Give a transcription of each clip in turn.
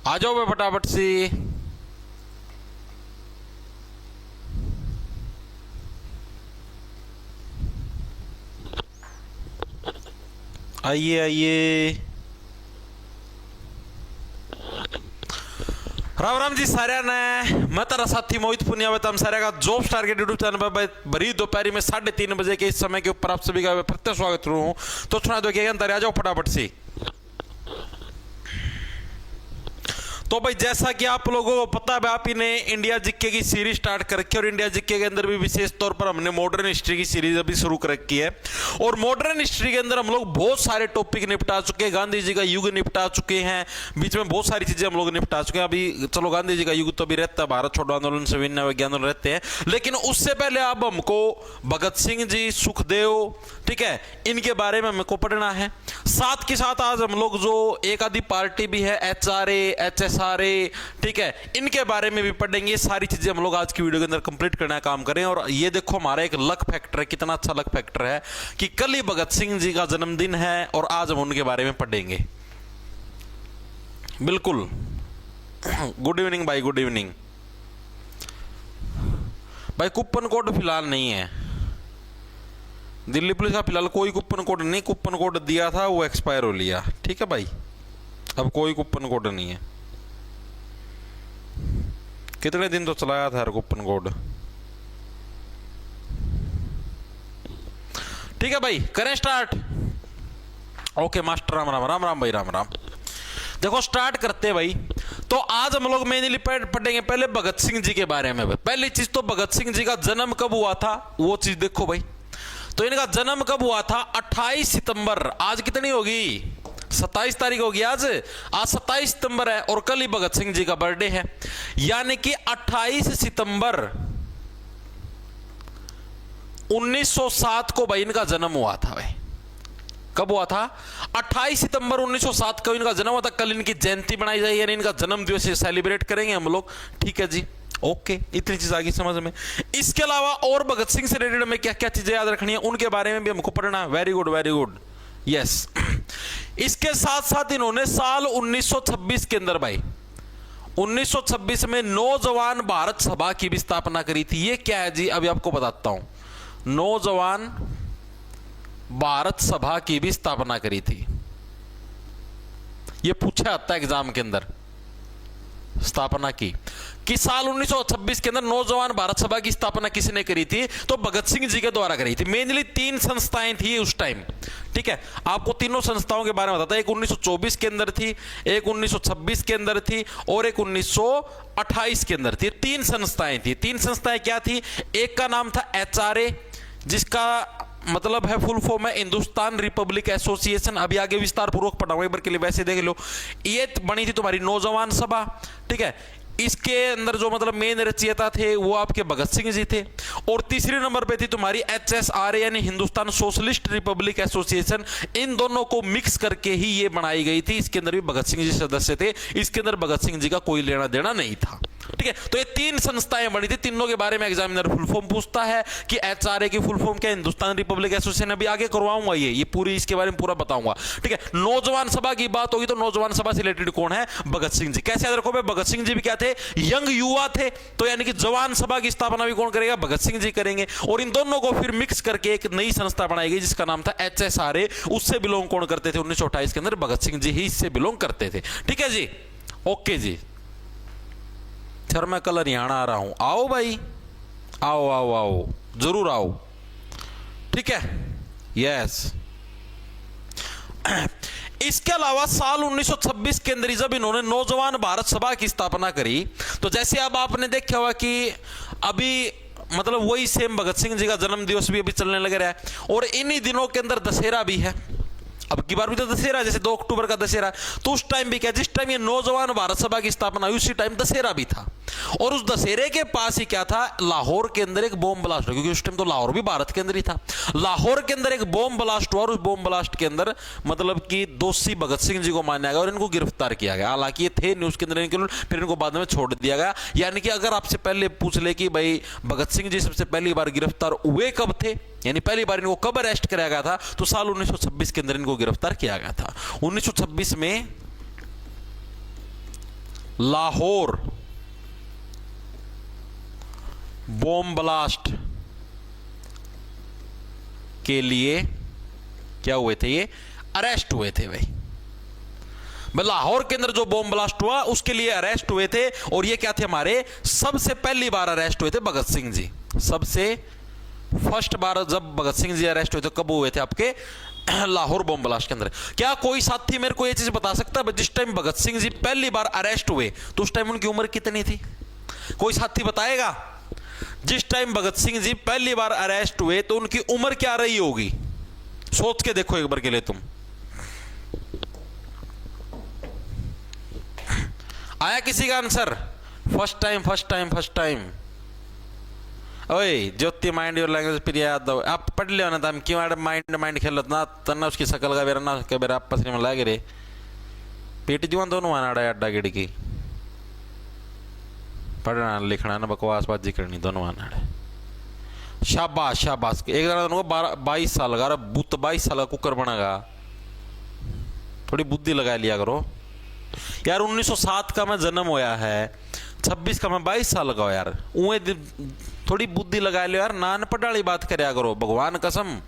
आ जाओ भाई फटाफट से। आइए आइए। राम राम जी सारे ने। मैं तेरा साथी मोहित पुनिया बताम सारे का जॉब स्टार के यूट्यूब चैनल पर भरी दोपहरी में 3:30 बजे के इस समय के ऊपर आप सभी का प्रत्येक स्वागत करूं हूं। तो सुना दो क्या अंतर, आ जाओ फटाफट से। तो भाई जैसा कि आप लोगों को पता है, आप ही ने इंडिया जीके की सीरीज स्टार्ट कर रखी है और इंडिया जीके के अंदर भी विशेष तौर पर हमने मॉडर्न हिस्ट्री की सीरीज अभी शुरू कर रखी है। और मॉडर्न हिस्ट्री के अंदर हम लोग बहुत सारे टॉपिक निपटा चुके हैं। गांधी जी का युग निपटा चुके हैं, बीच में बहुत सारी चीजें हम लोग निपटा चुके हैं। अभी चलो गांधी जी का युग तो अभी रहता है, भारत छोड़ो आंदोलन, सविनय अवज्ञा आंदोलन रहते हैं, लेकिन उससे पहले अब हमको भगत सिंह जी, सुखदेव, ठीक है, इनके बारे में हमको पढ़ना है। साथ के साथ आज हम लोग जो एक आधी पार्टी भी है, HRA, HSRA, ठीक है, इनके बारे में भी पढ़ेंगे। ये सारी चीजें हम लोग आज की वीडियो के अंदर कंप्लीट करने का काम करें। और ये देखो हमारा एक लक फैक्टर है, कितना अच्छा लक फैक्टर है कि कल ही भगत सिंह जी का जन्मदिन है और आज हम उनके बारे में पढ़ेंगे। बिल्कुल। गुड इवनिंग भाई, गुड इवनिंग भाई। कूपन कोड फिलहाल नहीं है दिल्ली पुलिस का, फिलहाल कोई कूपन कोड नहीं। कूपन कोड दिया था वो एक्सपायर हो लिया, ठीक है भाई, अब कोई कूपन कोड नहीं है। कितने दिन तो चलाया था यार कूपन कोड। ठीक है भाई, करें start. Okay master, Ram Ram, Ram Ram भाई, राम राम। देखो स्टार्ट करते हैं भाई। तो आज हम लोग मेनली पढ़ेंगे पहले भगत सिंह जी के बारे में। पहली चीज तो भगत सिंह जी का जन्म कब हुआ था वो चीज देखो भाई। तो इनका जन्म कब हुआ था? 28 सितंबर। आज कितनी होगी? 27 तारीख होगी आज। आज 27 सितंबर है और कल ही भगत सिंह जी का बर्थडे है, यानी कि 28 सितंबर 1907 को भाई इनका जन्म हुआ था भाई। कब हुआ था? 28 सितंबर 1907 को इनका जन्म हुआ था। कल इनकी जयंती बनाई जाएगी, यानी इनका जन्म दिवस सेलिब्रेट करेंगे हम लोग, ठीक है जी। ओके, इतनी चीज आ गई समझ में। इसके अलावा और भगत सिंह से रिलेटेड में क्या क्या चीजें याद रखनी है उनके बारे में भी हमको पढ़ना है। Very good, very good, yes. इसके साथ साथ इन्होंने साल 1926 के अंदर भाई 1926 में नौजवान भारत सभा की भी स्थापना करी थी। ये क्या है जी, अभी आपको बताता हूं। नौजवान भारत सभा की भी स्थापना करी थी। ये पूछा आता है एग्जाम के अंदर, स्थापना की कि साल 1926 के अंदर नौजवान भारत सभा की स्थापना किसने करी थी? तो भगत सिंह जी के द्वारा करी थी। मेनली 3 संस्थाएं थी उस टाइम, ठीक है। आपको तीनों संस्थाओं के बारे में बताता है। एक 1924 के अंदर थी, एक 1926 के अंदर थी और एक 1928 के अंदर थी। 3 संस्थाएं थी। 3 संस्थाएं क्या थी? एक का नाम था HRA, जिसका मतलब है फुल फॉर्म है हिंदुस्तान रिपब्लिक एसोसिएशन। अभी आगे विस्तार पूर्वक पढ़ाऊंगा, एक बार के लिए वैसे देख लो। ये बनी थी तुम्हारी नौजवान सभा, ठीक है। इसके अंदर जो मतलब मेन रचयिता थे वो आपके भगत सिंह जी थे। और तीसरे नंबर पे थी तुम्हारी HSRA यानी हिंदुस्तान सोशलिस्ट रिपब्लिक एसोसिएशन। इन दोनों को मिक्स करके ही ये बनाई गई थी। इसके अंदर भी भगत सिंह जी सदस्य थे, इसके अंदर भगत सिंह जी का कोई लेना देना नहीं था, ठीक है। तो ये 3 संस्थाएं बनी थी। तीनों के बारे में एग्जामिनर फुल फॉर्म पूछता है कि HRA की फुल फॉर्म क्या है? Hindustan Republic association. अभी आगे करवाऊंगा ये पूरी इसके बारे में पूरा बताऊंगा, ठीक है। नौजवान सभा की बात होगी तो नौजवान सभा से रिलेटेड कौन है? भगत सिंह जी। कैसे याद रखो भाई, भगत सिंह जी भी क्या थे? यंग युवा थे। तो यानी कि जवान सभा की स्थापना भी कौन करेगा? भगत सिंह जी करेंगे। और इन दोनों को फिर मिक्स करके एक नई संस्था बनाई गई जिसका नाम था HSRA। उससे बिलोंग कौन करते थे? 1928 के अंदर भगत सिंह जी ही इससे बिलोंग करते थे, ठीक है जी। ओके जी। सर मैं कल हरियाणा आ रहा हूं, आओ भाई, आओ आओ आओ, जरूर आओ, ठीक है, यस। इसके अलावा साल 1926 के अंदर जब इन्होंने नौजवान भारत सभा की स्थापना करी, तो जैसे अब आपने देखा होगा कि अभी मतलब वही सेम भगत सिंह जी का जन्म दिवस भी अभी चलने लग रहा है। और इन्हीं दिनों के अंदर दशहरा भी है। अब की बार भी तो दशहरा, जैसे 2 अक्टूबर का दशहरा, तो उस टाइम भी क्या, जिस टाइम ये नौजवान भारत सभा की स्थापना हुई उसी टाइम दशहरा भी था। और उस दशहरे के पास ही क्या था? लाहौर के अंदर एक बॉम्ब ब्लास्ट हुआ, क्योंकि उस टाइम तो लाहौर भी भारत के अंदर ही था। लाहौर के अंदर एक बॉम्ब ब्लास्ट हुआ और उस बॉम्ब ब्लास्ट के अंदर मतलब कि दोषी भगत सिंह जी को माना गया और इनको गिरफ्तार किया गया। हालांकि ये थे न्यूज के अंदर, फिर इनको बाद में छोड़ दिया गया। यानी कि अगर आपसे पहले पूछ ले कि भाई भगत सिंह जी सबसे पहली बार गिरफ्तार हुए कब थे, यानी पहली बार इनको कब अरेस्ट कराया गया था, तो साल 1926 के अंदर इनको गिरफ्तार किया गया था। 1926 में लाहौर बॉम्ब ब्लास्ट के लिए क्या हुए थे, ये अरेस्ट हुए थे भाई। लाहौर के अंदर जो बॉम्ब ब्लास्ट हुआ उसके लिए अरेस्ट हुए थे। और ये क्या थे, हमारे सबसे पहली बार अरेस्ट हुए थे भगत सिंह जी। सबसे फर्स्ट बार जब भगत सिंह जी अरेस्ट हुए थे कब हुए थे, आपके लाहौर बॉम्ब ब्लास्ट के अंदर। क्या कोई साथी मेरे को ये चीज बता सकता है जिस टाइम भगत सिंह जी पहली बार अरेस्ट हुए तो उस टाइम उनकी उम्र कितनी थी? कोई साथी बताएगा? जिस टाइम भगत सिंह जी पहली बार अरेस्ट हुए तो उनकी उम्र क्या रही होगी? सोच के देखो एक बार के लिए तुम। आया किसी का answer? First time first time first time. ओए ज्योति माइंड योर लैंग्वेज फिर याद दो, आप पढ़ लियो ना, हम क्यों माइंड माइंड खेलत ना तना उसकी शकल का बेरा ना के बेरा आपस में लागे रे पेट जुआन दोनों आना अड्डा गिड़की पढ़ना लिखना ना बकवासबाजी करनी दोनों आना। शाबाश शाबाश। एक जना को 22 साल का बुत 22 साल का कुकर बनेगा, थोड़ी बुद्धि लगा लिया करो यार। 1907 का मैं जन्म होया है, 26 का मैं 22 साल का हो यार, उए थोड़ी बुद्धि लगा लियो यार, नान पढ़ाली बात करया करो भगवान कसम।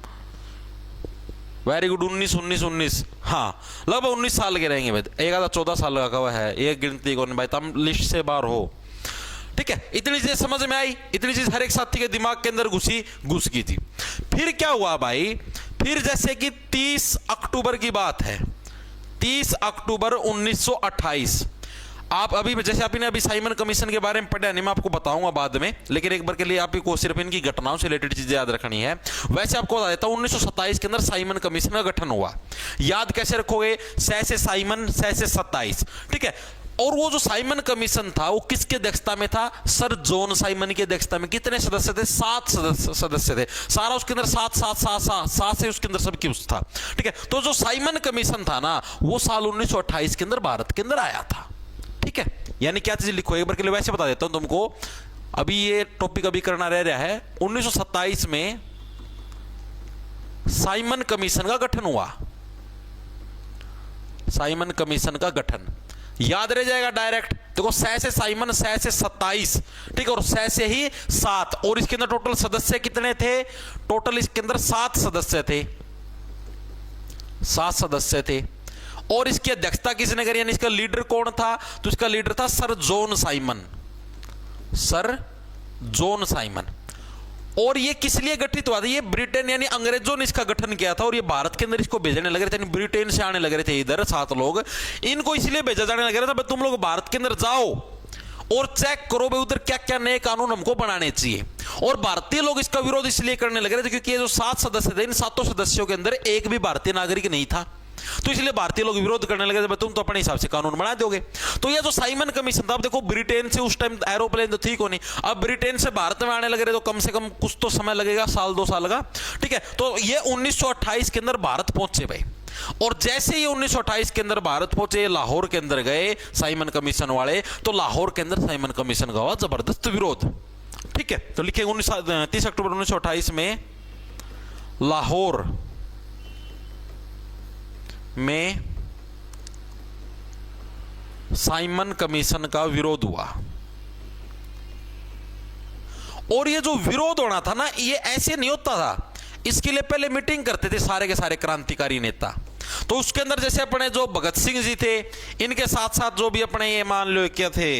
Very good. 19 हाँ लगभग 19 साल के रहेंगे भाई। एक आधा 14 साल का कवा है, एक गिनती को नहीं भाई, तुम लिस्ट से बाहर हो। ठीक है, इतनी चीज समझ में आई, इतनी चीज हर एक साथी के दिमाग के अंदर घुस गई थी। फिर क्या हुआ भाई, फिर जैसे कि 30 अक्टूबर की बात है, 30 अक्टूबर 1928। आप अभी जैसे आपने अभी साइमन कमीशन के बारे में पढ़ा नहीं, मैं आपको बताऊंगा बाद में, लेकिन एक बार के लिए आपको सिर्फ इनकी घटनाओं से रिलेटेड चीजें याद रखनी है। वैसे आपको बता देता हूं 1927 के अंदर साइमन कमीशन का गठन हुआ। याद कैसे रखोगे? से साइमन से 27। ठीक है, और वो जो साइमन कमीशन था वो किसके अध्यक्षता में था? सर जॉन साइमन की अध्यक्षता में। कितने सदस्य थे? 7 सदस्य थे। सारा उसके अंदर 7 से उसके अंदर सबकी उस था। ठीक है, तो जो साइमन कमीशन था ना वो साल 1928 के अंदर भारत के अंदर आया था। ठीक है, यानी क्या चीज लिखो एक बार के लिए, वैसे बता देता हूं तुमको, अभी ये टॉपिक अभी करना रह रहा है। 1927 में साइमन कमीशन का गठन हुआ। साइमन कमीशन का गठन याद रह जाएगा डायरेक्ट। देखो से साइमन से 27। ठीक है, और से ही 7, और इसके अंदर टोटल सदस्य कितने थे? टोटल इसके अंदर 7 सदस्य थे। 7 सदस्य थे। और इसकी अध्यक्षता किसने करी, यानी इसका लीडर कौन था? तो इसका लीडर था sir John Simon. Sir John Simon. और ये किस लिए गठित हुआ था? ये ब्रिटेन यानी अंग्रेजों ने इसका गठन किया था और ये भारत के अंदर इसको भेजने लगे थे। यानी ब्रिटेन से आने लगे थे इधर 7 लोग, इनको इसलिए भेजा जाने लगे था तुम लोग भारत के अंदर जाओ और चेक करो भाई उधर क्या क्या नए कानून हमको बनाने चाहिए। और भारतीय लोग इसका विरोध इसलिए करने लगे थे क्योंकि ये जो 7 सदस्य थे, इन 7 सदस्यों के अंदर एक भी भारतीय नागरिक नहीं था। तो इसलिए भारतीय लोग विरोध करने लगे थे, तुम तो अपने हिसाब से कानून बना दोगे। तो ये जो साइमन कमीशन था, अब देखो ब्रिटेन से उस टाइम एरोप्लेन तो थी को नहीं, अब ब्रिटेन से भारत में आने लगे तो कम से कम कुछ तो समय लगेगा, साल 2 साल का। ठीक है, तो ये 1928 के अंदर भारत पहुंचे भाई। और जैसे ही 1928 के अंदर भारत पहुंचे, लाहौर के अंदर गए साइमन कमीशन वाले, तो लाहौर के अंदर साइमन कमीशन का हुआ जबरदस्त विरोध। ठीक है, तो लिखे 30 अक्टूबर 1928 में लाहौर में साइमन कमीशन का विरोध हुआ। और ये जो विरोध होना था ना, ये ऐसे नहीं होता था, इसके लिए पहले मीटिंग करते थे सारे के सारे क्रांतिकारी नेता। तो उसके अंदर जैसे अपने जो भगत सिंह जी थे, इनके साथ साथ जो भी अपने ये मान लो क्या थे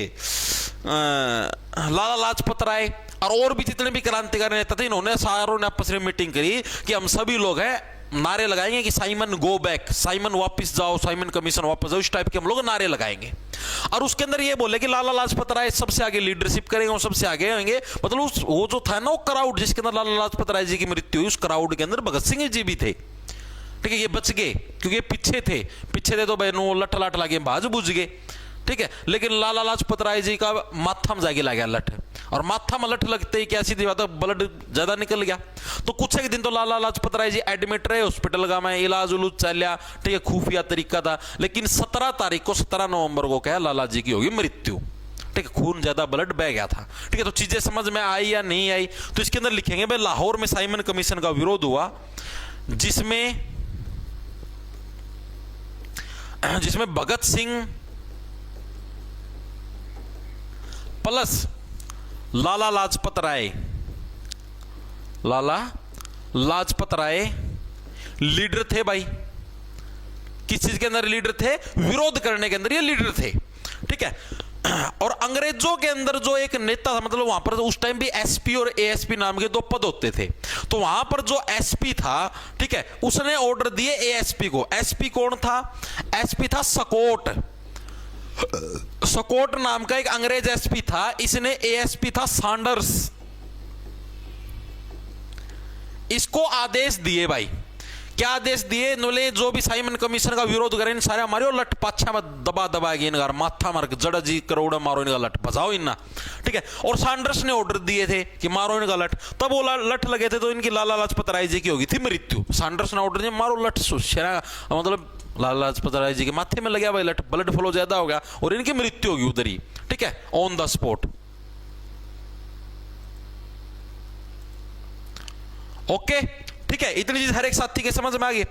लाला लाजपत राय और भी जितने भी क्रांतिकारी नेता थे, इन्होंने सारों ने आपस में मीटिंग करी कि हम सभी लोग हैं नारे लगाएंगे कि साइमन गो बैक, साइमन वापस जाओ, साइमन कमीशन वापस जाओ, इस टाइप के हम लोग नारे लगाएंगे। और उसके अंदर ये बोले कि लाला लाजपत राय सबसे आगे लीडरशिप करेंगे और सबसे आगे होंगे। मतलब वो जो था ना वो क्राउड जिसके अंदर लाला लाजपत राय जी की मृत्यु हुई, उस क्राउड के अंदर भगत सिंह जी भी थे। ठीक है, ये बच गए क्योंकि ये पीछे थे तो बहनों लठ लाट लागे बाज बुझ गए। ठीक है, लेकिन लाला लाजपत राय जी का माथा में जाके लग गया लठ, और माथा में लठ लगते ही क्या सीधी बात है, ब्लड ज्यादा निकल गया। तो कुछ एक दिन तो लाला लाजपत राय जी एडमिट रहे हॉस्पिटल का, में इलाज उलूज चलिया। ठीक है, खुफिया तरीका था। लेकिन 17 तारीख को 17 नवंबर को क्या लाला जी की होगी मृत्यु। ठीक है, खून ज्यादा ब्लड बह गया था। ठीक है, तो चीजें समझ में आई या नहीं आई, तो इसके अंदर लिखेंगे भाई लाहौर में साइमन कमीशन का विरोध हुआ, जिसमें भगत सिंह प्लस लाला लाजपत राय, लाला लाजपत राय लीडर थे भाई। किस चीज के अंदर लीडर थे? विरोध करने के अंदर ये लीडर थे, ठीक है। और अंग्रेजों के अंदर जो एक नेता था, मतलब वहां पर उस टाइम भी एसपी और एएसपी नाम के दो पद होते थे, तो वहां पर जो एसपी था, ठीक है, उसने ऑर्डर दिए एएसपी को। एसपी कौन था? एसपी था सकोट। सकोट नाम का एक अंग्रेज एसपी था, इसने एएसपी था सैंडर्स। इसको आदेश दिए भाई, क्या आदेश दिए? नोले जो भी साइमन कमीशन का विरोध करें इन सारे मारो लठ पाछा में दबा दबा के इनका माथा मार जड़ा जी करोड़ा मारो इनका लठ बजाओ इन्ना, ठीक है। और सैंडर्स ने ऑर्डर दिए थे कि मारो इनका लठ, तब वो लठ लगे थे तो इनकी लाला लाजपत राय जी की होगी थी मृत्यु। सैंडर्स ने ऑर्डर दिया मारो लठ, मतलब लाला लाजपत राय जी के माथे में लगा भाई लठ, ब्लड फ्लो ज्यादा हो गया और इनकी मृत्यु होगी उधर ही, ठीक है, ऑन द स्पॉट। ओके, ठीक है, इतनी चीज हर एक साथी के समझ में आ गई।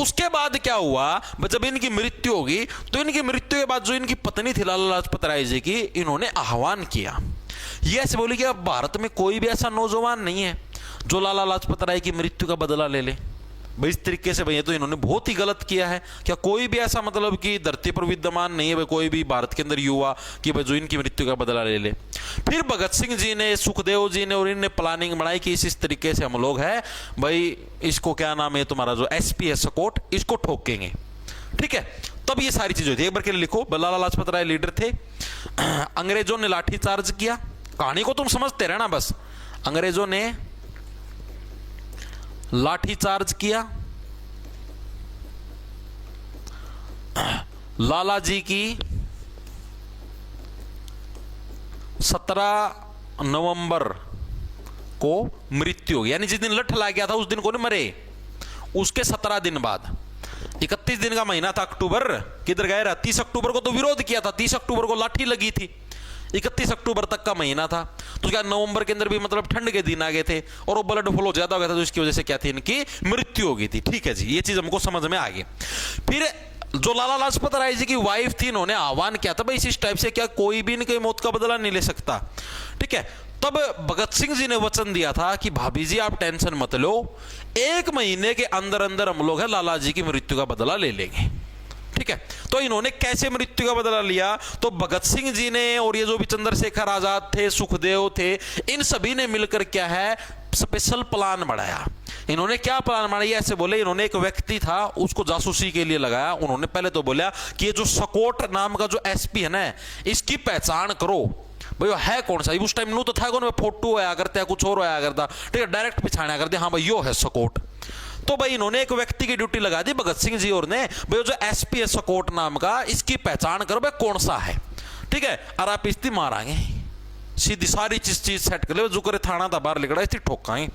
उसके बाद क्या हुआ, जब इनकी मृत्यु होगी तो इनकी मृत्यु के बाद जो इनकी पत्नी थी लाला लाजपत राय जी की, इन्होंने आह्वान किया, ये ऐसे बोली कि अब भारत में कोई भी ऐसा नौजवान नहीं है जो लाला लाजपत राय की मृत्यु का बदला ले ले। भाई इस तरीके से भैया तो इन्होंने बहुत ही गलत किया है। क्या कोई भी ऐसा मतलब कि धरती पर विद्यमान नहीं है भाई कोई भी भारत के अंदर युवा कि भाई जो इनकी मृत्यु का बदला ले ले। फिर भगत सिंह जी ने, सुखदेव जी ने और इनने प्लानिंग बनाई कि इस तरीके से हम लोग है भाई, इसको क्या नाम है तुम्हारा जो एसपी है सकोट, इसको ठोकेंगे, ठीक है। तब ये सारी चीजें होती है, एक बार के लिए लिखो। लाला लाजपत राय लीडर थे, अंग्रेजों ने लाठीचार्ज किया, कहानी को तुम समझते रहना बस। अंग्रेजों ने लाठीचार्ज किया, लाला जी की 17 नवंबर को मृत्यु हो गई, यानी जिस दिन लठ ला गया था उस दिन को नहीं मरे, उसके 17 दिन बाद, 31 दिन का महीना था अक्टूबर, किधर गए रहा? 30 अक्टूबर को तो विरोध किया था, 30 अक्टूबर को लाठी लगी थी, 31 अक्टूबर तक का महीना था। तो क्या नवंबर के अंदर भी मतलब ठंड के दिन आ गए थे और वो ब्लड फ्लो ज्यादा हो गया था, तो इसकी वजह से क्या थी, इनकी मृत्यु हो गई थी, ठीक है जी। ये चीज हमको समझ में आ गई। फिर जो लाला लाजपत राय जी की वाइफ थी, इन्होंने आह्वान किया था भाई इस टाइप से क्या कोई भी इनकी मौत का बदला नहीं ले सकता, ठीक है। तब भगत सिंह जी ने वचन दिया था कि भाभी जी आप टेंशन मत लो, 1 महीने के अंदर अंदर हम लोग है लाला जी की मृत्यु का बदला ले लेंगे, ठीक है। तो इन्होंने कैसे मृत्यु का बदला लिया? तो भगत सिंह जी ने और ये जो भी चंद्रशेखर आजाद थे, सुखदेव थे, इन सभी ने मिलकर क्या है स्पेशल प्लान बनाया। इन्होंने क्या प्लान बनाया? ऐसे बोले, इन्होंने एक व्यक्ति था उसको जासूसी के लिए लगाया। उन्होंने पहले तो बोला कि ये जो सकोट नाम का जो एसपी है ना, इसकी पहचान करो भाई है कौन सा। उस टाइम नू तो था कौन, फोटो आया करता है, कुछ और आया करता, ठीक है, डायरेक्ट पहचाना करते, हाँ भाई यो है सकोट। तो भाई इन्होंने एक व्यक्ति की ड्यूटी लगा दी भगत सिंह जी और ने, भाई जो एसपी है सकोट नाम का, इसकी पहचान करो भाई कौन सा है, ठीक है। और आप इसकी मारांगे, सीधी सारी चीज सेट कर ले, जो करे थाना था बाहर लिखड़ा इसकी ठोकाएं।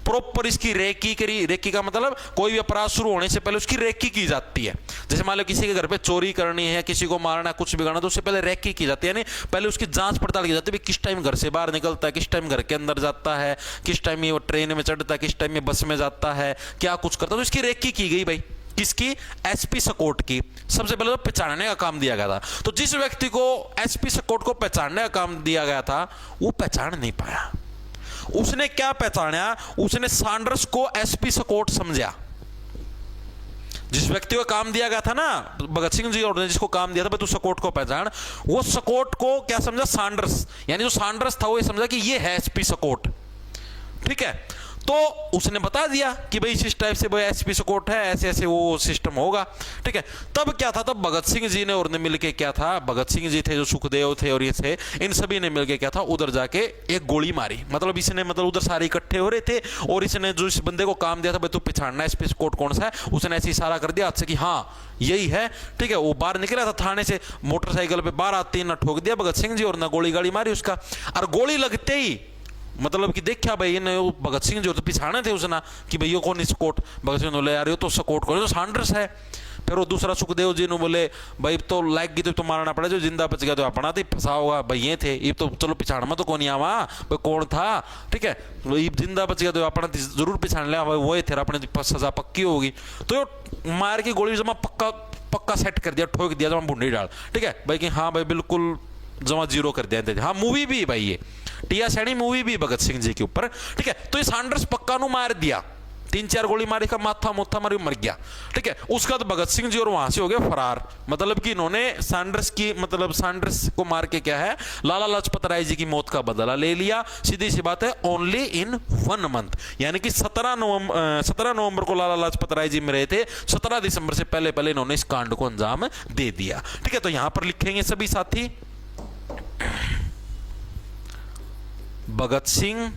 प्रॉपर इसकी रेकी करी, रेकी का मतलब कोई भी अपराध शुरू होने से पहले उसकी रेकी की जाती है। जैसे मान लो किसी के घर पे चोरी करनी है, किसी को मारना है, कुछ भी करना, तो उससे पहले रेकी की जाती है, यानी पहले उसकी जांच पड़ताल की जाती है, किस टाइम घर से बाहर निकलता है, किस टाइम घर के अंदर जाता है, किस टाइम ये ट्रेन में चढ़ता है, किस टाइम में बस में जाता है, क्या कुछ करता है, तो इसकी रेकी की गई भाई। किसकी? एसपी सकोट की। सबसे पहले तो पहचानने का काम दिया गया था। तो जिस व्यक्ति को एसपी सकोट को पहचानने का काम दिया गया था वो पहचान नहीं पाया। उसने क्या पहचाना? उसने सैंडर्स को एसपी सकोट समझा। जिस व्यक्ति को काम दिया गया था ना, भगत सिंह जी और ने जिसको काम दिया था तू सकोट को पहचान, वो सकोट को क्या समझा? सैंडर्स, यानी जो सैंडर्स था वो ये समझा कि ये है एसपी सकोट, ठीक है। तो उसने बता दिया कि भाई इस टाइप से भाई एसपी सकोट है, ऐसे ऐसे वो सिस्टम होगा, ठीक है। तब क्या था, तब भगत सिंह जी ने और ने मिलके क्या था, भगत सिंह जी थे, जो सुखदेव थे और ये थे, इन सभी ने मिलके क्या था, उधर जाके एक गोली मारी। मतलब इसने मतलब उधर सारे इकट्ठे हो रहे थे और इसने जो इस बंदे को काम दिया था भाई तू पहचानना एसपी सकोट कौन सा है, उसने ऐसे इशारा कर दिया हाथ से कि हाँ यही है, ठीक है। वो बाहर निकला था थाने से, मोटरसाइकिल पे 12-3 न ठोक दिया भगत सिंह जी और न गोली गाड़ी मारी उसका। और गोली लगते ही मतलब कि देखा भाई ने भगत सिंह जो तो पिछाने थे उसना कि भाई ये कौन है सकोट। भगत सिंह बोले यार ये तो सकोट कौन, तो सैंडर्स है। फिर वो दूसरा सुखदेव जी ने बोले भाई तो लाइक गई तो मारना पड़ा, जो जिंदा बच गया तो अपना तो फंसा होगा भाई ये थे, ये तो चलो पिछाड़ में तो कौन आवा भाई कौन था, ठीक है। ये जिंदा बच गया तो अपना जरूर पिछाड़ लिया भाई वो थे, अपने सजा पक्की होगी। तो मार की गोली जमा पक्का सेट कर दिया, ठोक दिया जमा भुंडी डाल, ठीक है भाई कि हाँ भाई बिल्कुल जमा जीरो कर दिया। हाँ मूवी भी भाई, ये टिया सैनी मूवी भी भगत सिंह जी के ऊपर, ठीक है। तो ये सैंडर्स पक्का नु मार दिया, 3-4 गोली मारी का माथा मोथा मारी मर गया, ठीक है। उसका तो भगत सिंह जी और वहां से हो गए फरार। मतलब कि इन्होंने सैंडर्स की, मतलब सैंडर्स को मार के क्या है, लाला लाजपत राय जी की मौत का बदला ले लिया। सीधी सी बात है, ओनली इन 1 मंथ, यानी कि 17 नवंबर को लाला लाजपत राय जी मरे थे, 17 दिसंबर से पहले पहले इन्होंने इस कांड को अंजाम दे दिया, ठीक है। तो यहां पर लिखेंगे सभी साथी, भगत सिंह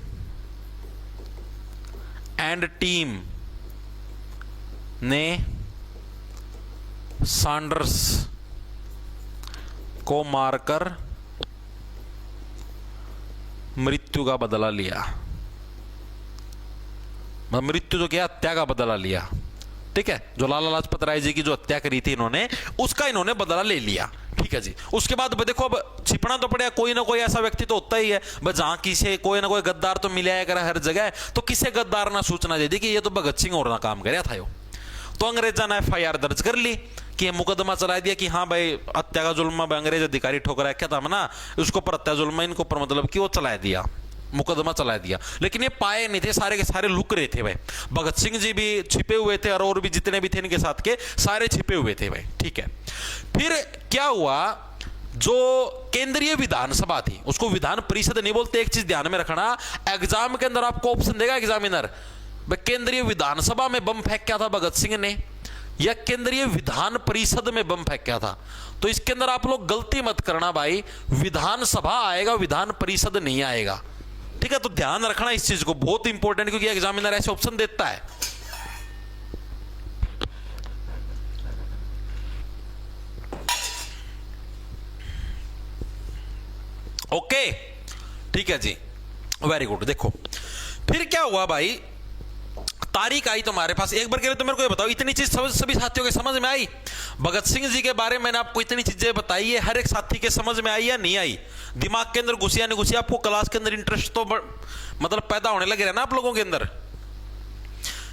एंड टीम ने सैंडर्स को मारकर मृत्यु का बदला लिया। मृत्यु तो क्या, हत्या का बदला लिया, ठीक है। जो लाला लाजपत राय जी की जो हत्या करी थी इन्होंने, उसका इन्होंने बदला ले लिया, ठीक है जी। उसके बाद देखो, अब छिपना तो पड़ेगा, कोई ना कोई ऐसा व्यक्ति तो होता ही है, बस जहां किसे कोई ना कोई गद्दार तो मिला है हर जगह, तो किसे गद्दार ना सूचना दे दी कि ये तो भगत सिंह और ना काम कराया था यो। तो अंग्रेजा ने FIR दर्ज कर ली कि मुकदमा चला दिया कि हाँ भाई हत्या का जुल्म अंग्रेज अधिकारी ठोकरा क्या था ना, उसको पर हत्या जुल्म इनको पर, मतलब कि वो चला दिया, मुकदमा चला दिया। लेकिन ये पाए नहीं थे, सारे के सारे लुक रहे थे भाई। भगत सिंह जी भी छिपे हुए थे और भी जितने भी थे इनके साथ के सारे छिपे हुए थे भाई, ठीक है। फिर क्या हुआ, जो केंद्रीय विधानसभा थी उसको विधान परिषद नहीं बोलते, एक चीज ध्यान में रखना, एग्जाम के अंदर आपको ऑप्शन देगा एग्जामिनर, केंद्रीय विधानसभा में बम फेंका था भगत सिंह ने या केंद्रीय विधान परिषद में बम फेंका था। तो इसके अंदर आप लोग गलती मत करना भाई, विधानसभा आएगा, विधान परिषद नहीं आएगा, ठीक है। तो ध्यान रखना इस चीज को, बहुत इंपॉर्टेंट, क्योंकि एग्जामिनर ऐसे ऑप्शन देता है। ओके, ठीक है जी, वेरी गुड। देखो फिर क्या हुआ भाई, तारीख आई तुम्हारे पास, एक बार के लिए तो मेरे को ये बताओ, इतनी चीज सभी साथियों के समझ में आई? भगत सिंह जी के बारे में मैंने आपको इतनी चीजें बताई है, हर एक साथी के समझ में आई या नहीं आई? दिमाग के अंदर घुसी या नहीं घुसी? आपको क्लास के अंदर इंटरेस्ट तो मतलब पैदा होने लगे ना आप लोगों के अंदर।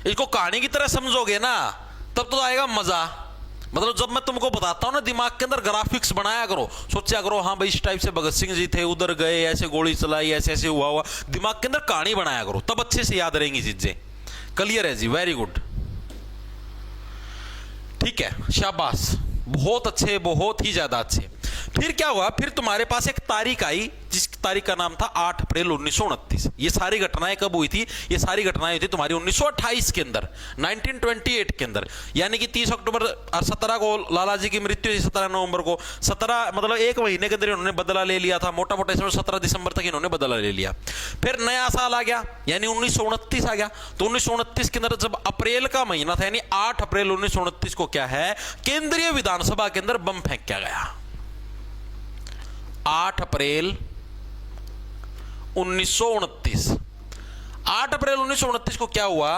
इसको कहानी की तरह समझोगे ना तब तो आएगा मजा। मतलब जब मैं तुमको बताता हूं ना, दिमाग के अंदर ग्राफिक्स बनाया करो, सोचा करो हाँ भाई इस टाइप से भगत सिंह जी थे, उधर गए, ऐसे गोली चलाई, ऐसे ऐसे हुआ, दिमाग के अंदर कहानी बनाया करो, तब अच्छे से याद रहेंगी चीजें। क्लियर है जी, वेरी गुड, ठीक है, शाबाश, बहुत अच्छे, बहुत ही ज्यादा अच्छे। फिर क्या हुआ, फिर तुम्हारे पास एक तारीख आई जिस तारीख का नाम था 8 अप्रैल 1929। ये सारी घटनाएं कब हुई थी? ये सारी घटनाएं हुई थी तुम्हारी 1928 के अंदर, 1928 के अंदर, यानी कि 30 अक्टूबर 17 को लाला जी की मृत्यु हुई, 17 नवंबर को, 17 मतलब एक महीने के अंदर इन्होंने बदला ले लिया था, मोटा मोटा 17 दिसंबर तक इन्होंने बदला ले लिया। फिर नया साल आ गया, यानी 1929 आ गया। तो 1929 के अंदर जब अप्रैल का महीना था, यानी 8 अप्रैल 1929 को क्या है, केंद्रीय विधानसभा के अंदर बम फेंका गया। 8 अप्रैल 1929, 8 अप्रैल 1929 को क्या हुआ,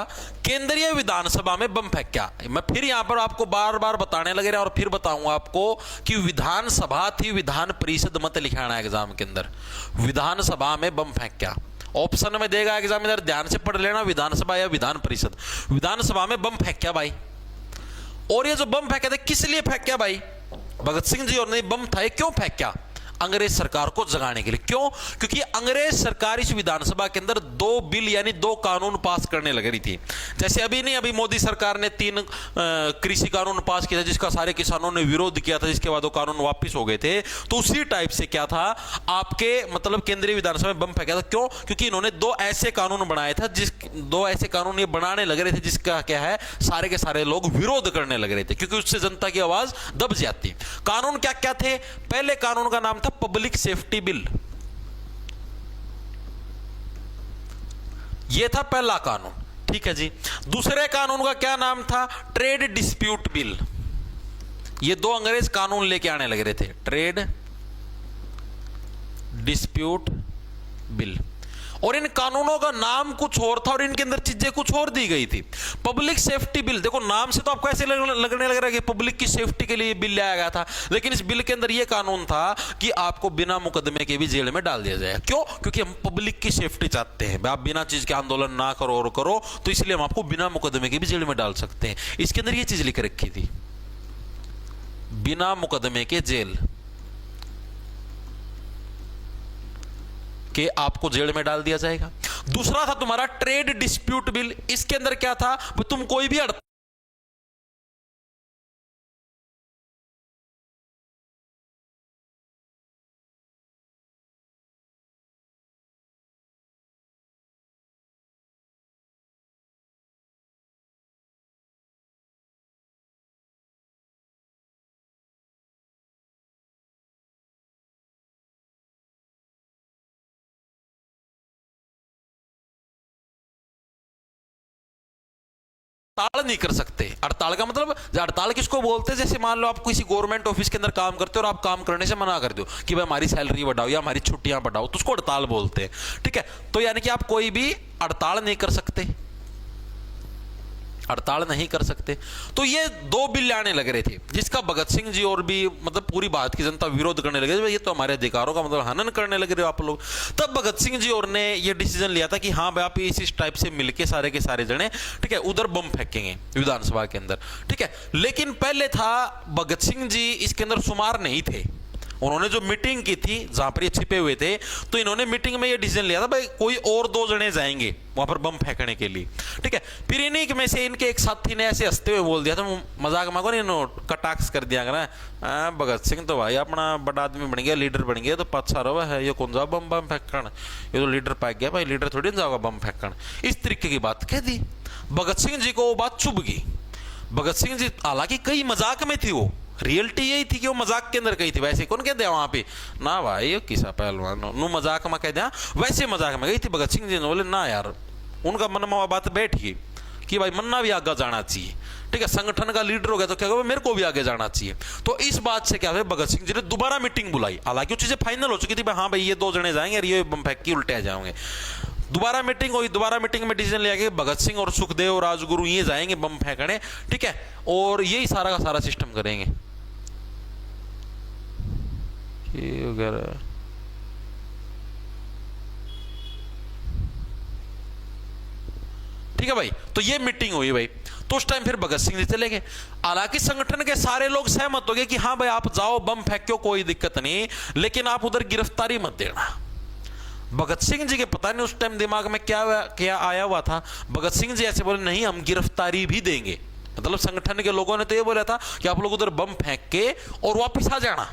केंद्रीय विधानसभा में बम फेंका। मैं फिर यहां पर आपको बार बार बताने लगे रहा और फिर बताऊंगा आपको कि विधानसभा थी, विधान परिषद मत लिखाना एग्जाम के अंदर। विधानसभा में बम फेंका, ऑप्शन में देगा एग्जामिनर, ध्यान से पढ़ लेना, विधानसभा या विधान परिषद। विधानसभा में बम फेंका भाई। और ये जो बम फेंका था किस लिए फेंका भाई? भगत सिंह जी और ने बम था, क्यों फेंका? अंग्रेज सरकार को जगाने के लिए। क्यों? क्योंकि अंग्रेज सरकार इस विधानसभा के अंदर 2 बिल यानी 2 कानून पास करने लग रही थी। जैसे अभी नहीं, अभी मोदी सरकार ने 3 कृषि कानून पास किया था जिसका सारे किसानों ने विरोध किया था, जिसके बाद वो कानून वापस हो गए थे। तो उसी टाइप से क्या था, आपके मतलब केंद्रीय विधानसभा में बम फेंका था। क्यों? क्योंकि इन्होंने 2 ऐसे कानून बनाए थे, 2 ऐसे कानून ये बनाने लग रहे थे जिसका क्या है, सारे के सारे लोग विरोध करने लग रहे थे, क्योंकि उससे जनता की आवाज दब जाती। कानून क्या क्या थे? पहले कानून का नाम था पब्लिक सेफ्टी बिल, यह था पहला कानून, ठीक है जी। दूसरे कानून का क्या नाम था? Trade dispute bill. ये 2 अंग्रेज कानून लेके आने लग रहे थे, ट्रेड डिस्प्यूट बिल। और इन कानूनों का नाम कुछ और था और इनके अंदर चीजें कुछ और दी गई थी। पब्लिक सेफ्टी बिल, देखो नाम से तो आपको ऐसे लगने लग रहा है कि पब्लिक की सेफ्टी के लिए बिल लाया गया था, लेकिन इस बिल के अंदर यह कानून था कि आपको बिना मुकदमे के भी जेल में डाल दिया जाएगा। क्यों? क्योंकि हम पब्लिक की सेफ्टी चाहते हैं, आप बिना चीज के आंदोलन ना करो और करो, तो इसलिए हम आपको बिना मुकदमे के भी जेल में डाल सकते हैं। इसके अंदर यह चीज लिख रखी थी, बिना मुकदमे के जेल। कि आपको जेल में डाल दिया जाएगा। दूसरा था तुम्हारा ट्रेड डिस्प्यूट बिल। इसके अंदर क्या था, तुम कोई भी हड़ताल नहीं कर सकते। हड़ताल का मतलब, हड़ताल किसको बोलते हैं, जैसे मान लो आप किसी गवर्नमेंट ऑफिस के अंदर काम करते हो और आप काम करने से मना कर दो कि भाई हमारी सैलरी बढ़ाओ या हमारी छुट्टियां बढ़ाओ, तो उसको हड़ताल बोलते हैं। ठीक है, तो यानी कि आप कोई भी हड़ताल नहीं कर सकते, हड़ताल नहीं कर सकते। तो ये दो बिल आने लग रहे थे जिसका भगत सिंह जी और भी मतलब पूरी भारत की जनता विरोध करने लगे, ये तो हमारे अधिकारों का मतलब हनन करने लग रहे हो आप लोग। तब भगत सिंह जी और ने ये डिसीजन लिया था कि हाँ भाई आप इस टाइप से मिलके सारे के सारे जने, ठीक है, उधर बम फेंकेंगे विधानसभा के अंदर। ठीक है, लेकिन पहले था भगत सिंह जी इसके अंदर शुमार नहीं थे। उन्होंने जो मीटिंग की थी जहां पर ये छिपे हुए थे, तो इन्होंने मीटिंग में ये डिसीजन लिया था भाई कोई और दो जने जाएंगे वहां पर बम फेंकने के लिए। ठीक है, फिर इन्हीं में से इनके एक साथी ने ऐसे हंसते हुए बोल दिया था, मजाक मांगो नहीं, कटाक्ष कर दिया ना, भगत सिंह तो भाई अपना बड़ा आदमी बन गया, लीडर बन गया, तो पाछा रहा है, ये कौन जा बम बम फेंकण, ये तो लीडर पाक गया भाई, लीडर थोड़ी जाओगा बम फेंकण। इस तरीके की बात कह दी। भगत सिंह जी को वो बात चुभ गई। भगत सिंह जी हालांकि कई मजाक में थी, वो रियलिटी यही थी कि वो मजाक के अंदर कही थी। वैसे कौन कह दिया वहां पे ना भाई ये किसा पहलवान नु मजाक में कह दिया, वैसे मजाक में गई थी। भगत सिंह जी ने बोले ना यार, उनका मन में बात बैठ गई कि भाई मन्ना भी आगे जाना चाहिए। ठीक है, संगठन का लीडर हो गया तो क्या होगा, मेरे को भी आगे जाना चाहिए। तो इस बात से क्या हुआ, भगत सिंह जी ने दोबारा मीटिंग बुलाई। हालांकि वो चीजें फाइनल हो चुकी थी, हाँ भाई ये दो जने जाएंगे और ये बम फेंक के उल्टे आ जाओगे। दोबारा मीटिंग हुई, दोबारा मीटिंग में डिसीजन लिया कि भगत सिंह और सुखदेव राजगुरु ये जाएंगे बम फेंकने। ठीक है, और यही सारा का सारा सिस्टम करेंगे वगैरह। ठीक है भाई, तो ये मीटिंग हुई भाई। तो उस टाइम फिर भगत सिंह जी चले गए। हालांकि संगठन के सारे लोग सहमत हो गए कि हाँ भाई आप जाओ बम फेंको, कोई दिक्कत नहीं, लेकिन आप उधर गिरफ्तारी मत देना। भगत सिंह जी के पता नहीं उस टाइम दिमाग में क्या आया हुआ था। भगत सिंह जी ऐसे बोले नहीं हम गिरफ्तारी भी देंगे। मतलब संगठन के लोगों ने तो ये बोला था कि आप लोग उधर बम फेंक के और वापिस आ जाना।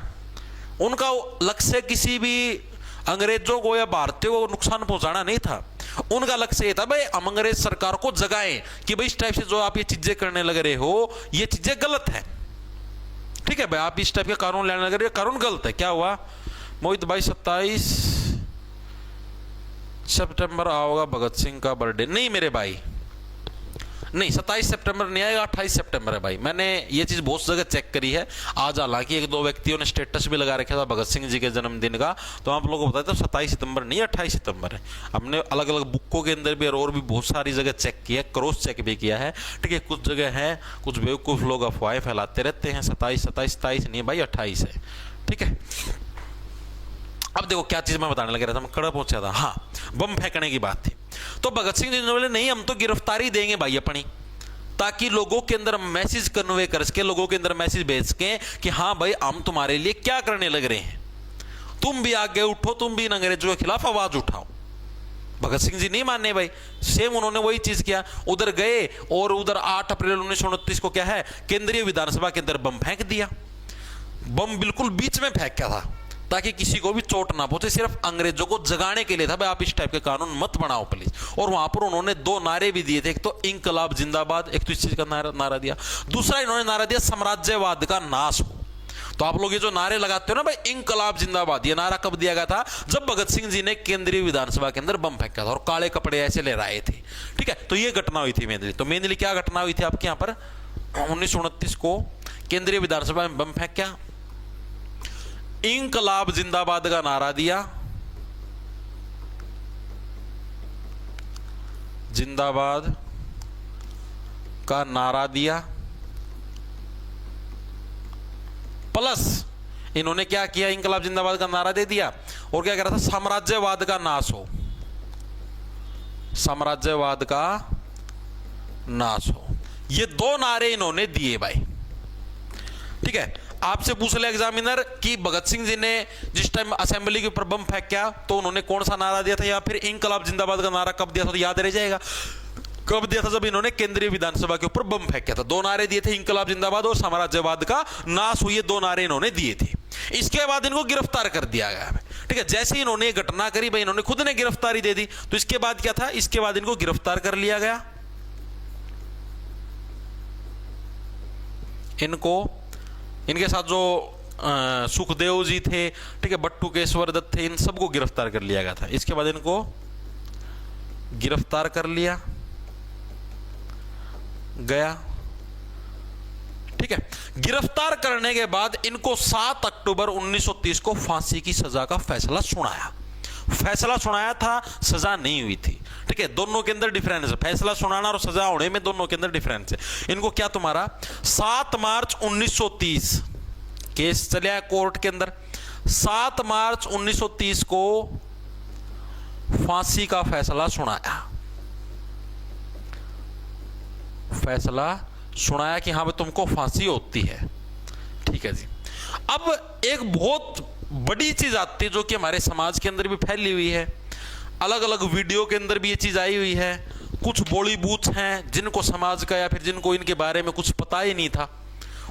उनका लक्ष्य किसी भी अंग्रेजों को या भारतीयों को नुकसान पहुंचाना नहीं था। उनका लक्ष्य ये था भाई हम अंग्रेज सरकार को जगाएं कि भाई इस टाइप से जो आप ये चीजें करने लग रहे हो ये चीजें गलत है। ठीक है भाई, आप इस टाइप के कानून लाने लग रहे हो, कानून गलत है। क्या हुआ मोहित भाई, 27 सितंबर आओगा भगत सिंह का बर्थडे? नहीं मेरे भाई, नहीं 27 सितंबर नहीं आएगा, 28 सितंबर है भाई। मैंने ये चीज बहुत जगह चेक करी है। आज हालांकि एक दो व्यक्तियों ने स्टेटस भी लगा रखा था भगत सिंह जी के जन्मदिन का, तो आप लोगों को बताया था 27 सितंबर नहीं 28 सितंबर है। हमने अलग अलग बुकों के अंदर भी और भी बहुत सारी जगह चेक किया, क्रॉस चेक भी किया है। ठीक है, कुछ जगह है, कुछ बेवकूफ लोग अफवाहें फैलाते रहते हैं 27 नहीं भाई 28 है। ठीक है, अब देखो क्या चीज मैं बताने लग रहा था, मैं कड़ा पहुंचा था। हाँ, बम फेंकने की बात थी। तो भगत सिंह जी ने बोले नहीं हम तो गिरफ्तारी देंगे भाई अपनी, ताकि लोगों के अंदर मैसेज कन्वे कर सके, लोगों के अंदर मैसेज भेज सके कि हाँ भाई हम तुम्हारे लिए क्या करने लग रहे हैं, तुम भी आगे उठो, तुम भी इन अंग्रेजों के खिलाफ आवाज उठाओ। भगत सिंह जी नहीं माने भाई, सेम उन्होंने वही चीज किया। उधर गए और उधर 8 अप्रैल 1929 को क्या है, केंद्रीय विधानसभा के अंदर बम फेंक दिया। बम बिल्कुल बीच में फेंका था ताकि किसी को भी चोट ना पहुंचे, सिर्फ अंग्रेजों को जगाने के लिए था भाई आप इस टाइप के कानून मत बनाओ प्लीज। और वहां पर उन्होंने दो नारे भी दिए थे, एक तो इंकलाब जिंदाबाद, एक तो इस चीज का नारा दिया, दूसरा इन्होंने नारा दिया साम्राज्यवाद का नाश हो। तो आप लोग ये जो नारे लगाते हो ना भाई इंकलाब जिंदाबाद, ये नारा कब दिया गया था, जब भगत सिंह जी ने केंद्रीय विधानसभा के अंदर बम फेंका था और काले कपड़े ऐसे ले रहे थे। ठीक है, तो ये घटना हुई थी मेनली। तो मेनली क्या घटना हुई थी आपके यहाँ पर, 1929 को केंद्रीय विधानसभा में बम फेंक क्या, इंकलाब जिंदाबाद का नारा दिया, जिंदाबाद का नारा दिया, प्लस इन्होंने क्या किया, इंकलाब जिंदाबाद का नारा दे दिया और क्या कह रहा था, साम्राज्यवाद का नाश हो, साम्राज्यवाद का नाश हो। ये दो नारे इन्होंने दिए भाई। ठीक है, आपसे पूछ ले एग्जामिनर कि भगत सिंह जी ने जिस टाइम असेंबली के ऊपर बम फेंका तो उन्होंने कौन सा नारा दिया था, या फिर इंकलाब जिंदाबाद का नारा कब दिया था, तो याद रह जाएगा। कब दिया था? जब इन्होंने केंद्रीय विधानसभा के ऊपर बम फेंका था। दो नारे दिए थे, इंकलाब जिंदाबाद और साम्राज्यवाद का नाश हुई, दो नारे इन्होंने दिए थे। इसके बाद इनको गिरफ्तार कर दिया गया। ठीक है, जैसे ही इन्होंने ये घटना करी भाई, इन्होंने खुद ने गिरफ्तारी दे दी। तो इसके बाद क्या था? इसके बाद इनको गिरफ्तार कर लिया गया। इनको, इनके साथ जो सुखदेव जी थे, ठीक है, बट्टू केशवर दत्त थे, इन सबको गिरफ्तार कर लिया गया था। इसके बाद इनको गिरफ्तार कर लिया गया। ठीक है, गिरफ्तार करने के बाद इनको 7 अक्टूबर 1930 को फांसी की सजा का फैसला सुनाया। फैसला सुनाया था, सजा नहीं हुई थी। ठीक है, दोनों के अंदर डिफरेंस है, फैसला सुनाना और सजा होने में दोनों के अंदर डिफरेंस है। इनको क्या तुम्हारा 7 मार्च 1930 केस चला है कोर्ट के अंदर। 7 मार्च 1930 को फांसी का फैसला सुनाया। फैसला सुनाया कि हाँ भाई तुमको फांसी होती है। ठीक है जी। अब एक बहुत बड़ी चीज आती है जो कि हमारे समाज के अंदर भी फैली हुई है, अलग अलग वीडियो के अंदर भी ये चीज आई हुई है। कुछ बोली बूथ हैं जिनको समाज का या फिर जिनको इनके बारे में कुछ पता ही नहीं था,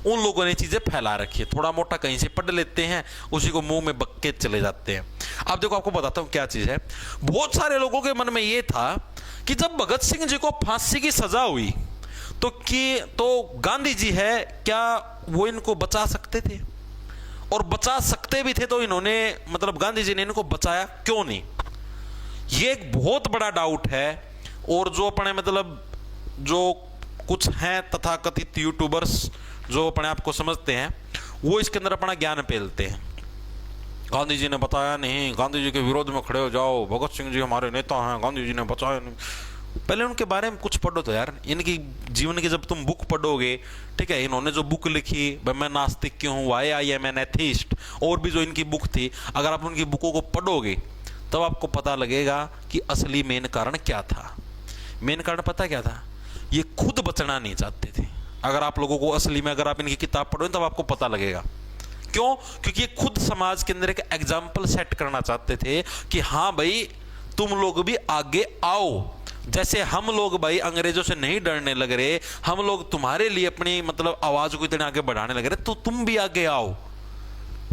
उन लोगों ने चीजें फैला रखी है। थोड़ा मोटा कहीं से पढ़ लेते हैं, उसी को मुंह में बक के चले जाते हैं। अब देखो, आपको बताता हूं क्या चीज है। बहुत सारे लोगों के मन में यह था कि जब भगत सिंह जी को फांसी की सजा हुई तो गांधी जी है, क्या वो इनको बचा सकते थे? और बचा सकते भी थे तो इन्होंने, मतलब गांधी जी ने इनको बचाया क्यों नहीं? ये एक बहुत बड़ा डाउट है। और जो अपने मतलब जो कुछ हैं तथाकथित यूट्यूबर्स जो अपने आप को समझते हैं, वो इसके अंदर अपना ज्ञान पेलते हैं। गांधी जी ने बताया नहीं, गांधी जी के विरोध में खड़े हो जाओ, भगत सिंह जी हमारे नेता हैं, गांधी जी ने बचाया नहीं। पहले उनके बारे में कुछ पढ़ो तो यार, इनकी जीवन की जब तुम बुक पढ़ोगे, ठीक है, इन्होंने जो बुक लिखी, मैं नास्तिक क्यों हूँ, why I am an atheist, और भी जो इनकी बुक थी, अगर आप उनकी बुकों को पढ़ोगे तब आपको पता लगेगा कि असली मेन कारण क्या था। मेन कारण पता क्या था? ये खुद बचना नहीं चाहते थे। अगर आप लोगों को असली में, अगर आप इनकी किताब पढ़ोगे तब आपको पता लगेगा क्यों। क्योंकि ये खुद समाज के अंदर एक एग्जाम्पल सेट करना चाहते थे कि हाँ भाई तुम लोग भी आगे आओ। जैसे हम लोग भाई अंग्रेजों से नहीं डरने लग रहे, हम लोग तुम्हारे लिए अपनी मतलब आवाज को इतने आगे बढ़ाने लग रहे, तो तुम भी आगे आओ,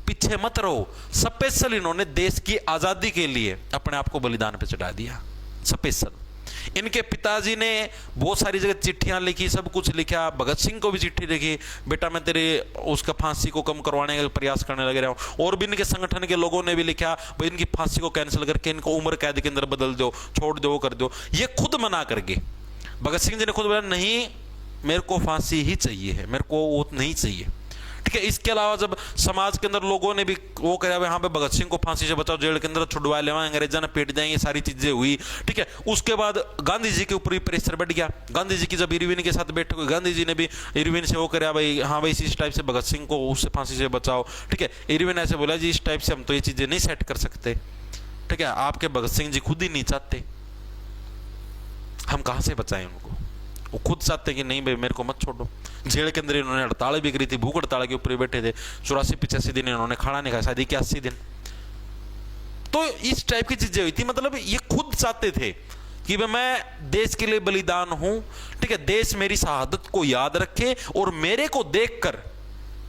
पीछे मत रहो। स्पेशल इन्होंने देश की आजादी के लिए अपने आप को बलिदान पे चढ़ा दिया। स्पेशल इनके पिताजी ने बहुत सारी जगह चिट्ठियां लिखी, सब कुछ लिखा। भगत सिंह को भी चिट्ठी लिखी, बेटा मैं तेरे उसका फांसी को कम करवाने का प्रयास करने लग रहा हूं। और भी इनके संगठन के लोगों ने भी लिखा, भाई इनकी फांसी को कैंसिल करके इनको उम्र कैद के अंदर बदल दो, छोड़ दो, कर दो। ये खुद मना करके भगत सिंह जी ने खुद बोला नहीं, मेरे को फांसी ही चाहिए है, मेरे को वो नहीं चाहिए। ठीक है, इसके अलावा जब समाज के अंदर लोगों ने भी वो करा, हाँ पे भगत सिंह को फांसी से बचाओ, जेल के अंदर छुड़वा ले, अंग्रेजा ने पीट देंगे, सारी चीजें हुई। ठीक है, उसके बाद गांधी जी के ऊपर भी प्रेशर बढ़ गया। गांधी जी की जब इरविन के साथ बैठक हुई, गांधी जी ने भी इरविन से वो करा, भाई हाँ भाई इस टाइप से भगत सिंह को उससे फांसी से बचाओ। ठीक है, इरविन ऐसे बोला जी इस टाइप से हम तो ये चीजें नहीं सेट कर सकते। ठीक है, आपके भगत सिंह जी खुद ही नहीं चाहते, हम कहां से बचाएं उनको? वो खुद चाहते कि नहीं भाई मेरे को मत छोड़ो। जेल के अंदर इन्होंने हड़ताल भी करी थी, भूख हड़ताल के ऊपर बैठे थे। 84-85 दिन इन्होंने खाना नहीं खाया, शायद 81 दिन। तो इस टाइप की चीजें हुई थी। मतलब ये खुद चाहते थे कि मैं देश के लिए बलिदान हूं। ठीक है, देश मेरी शहादत को याद रखे और मेरे को देखकर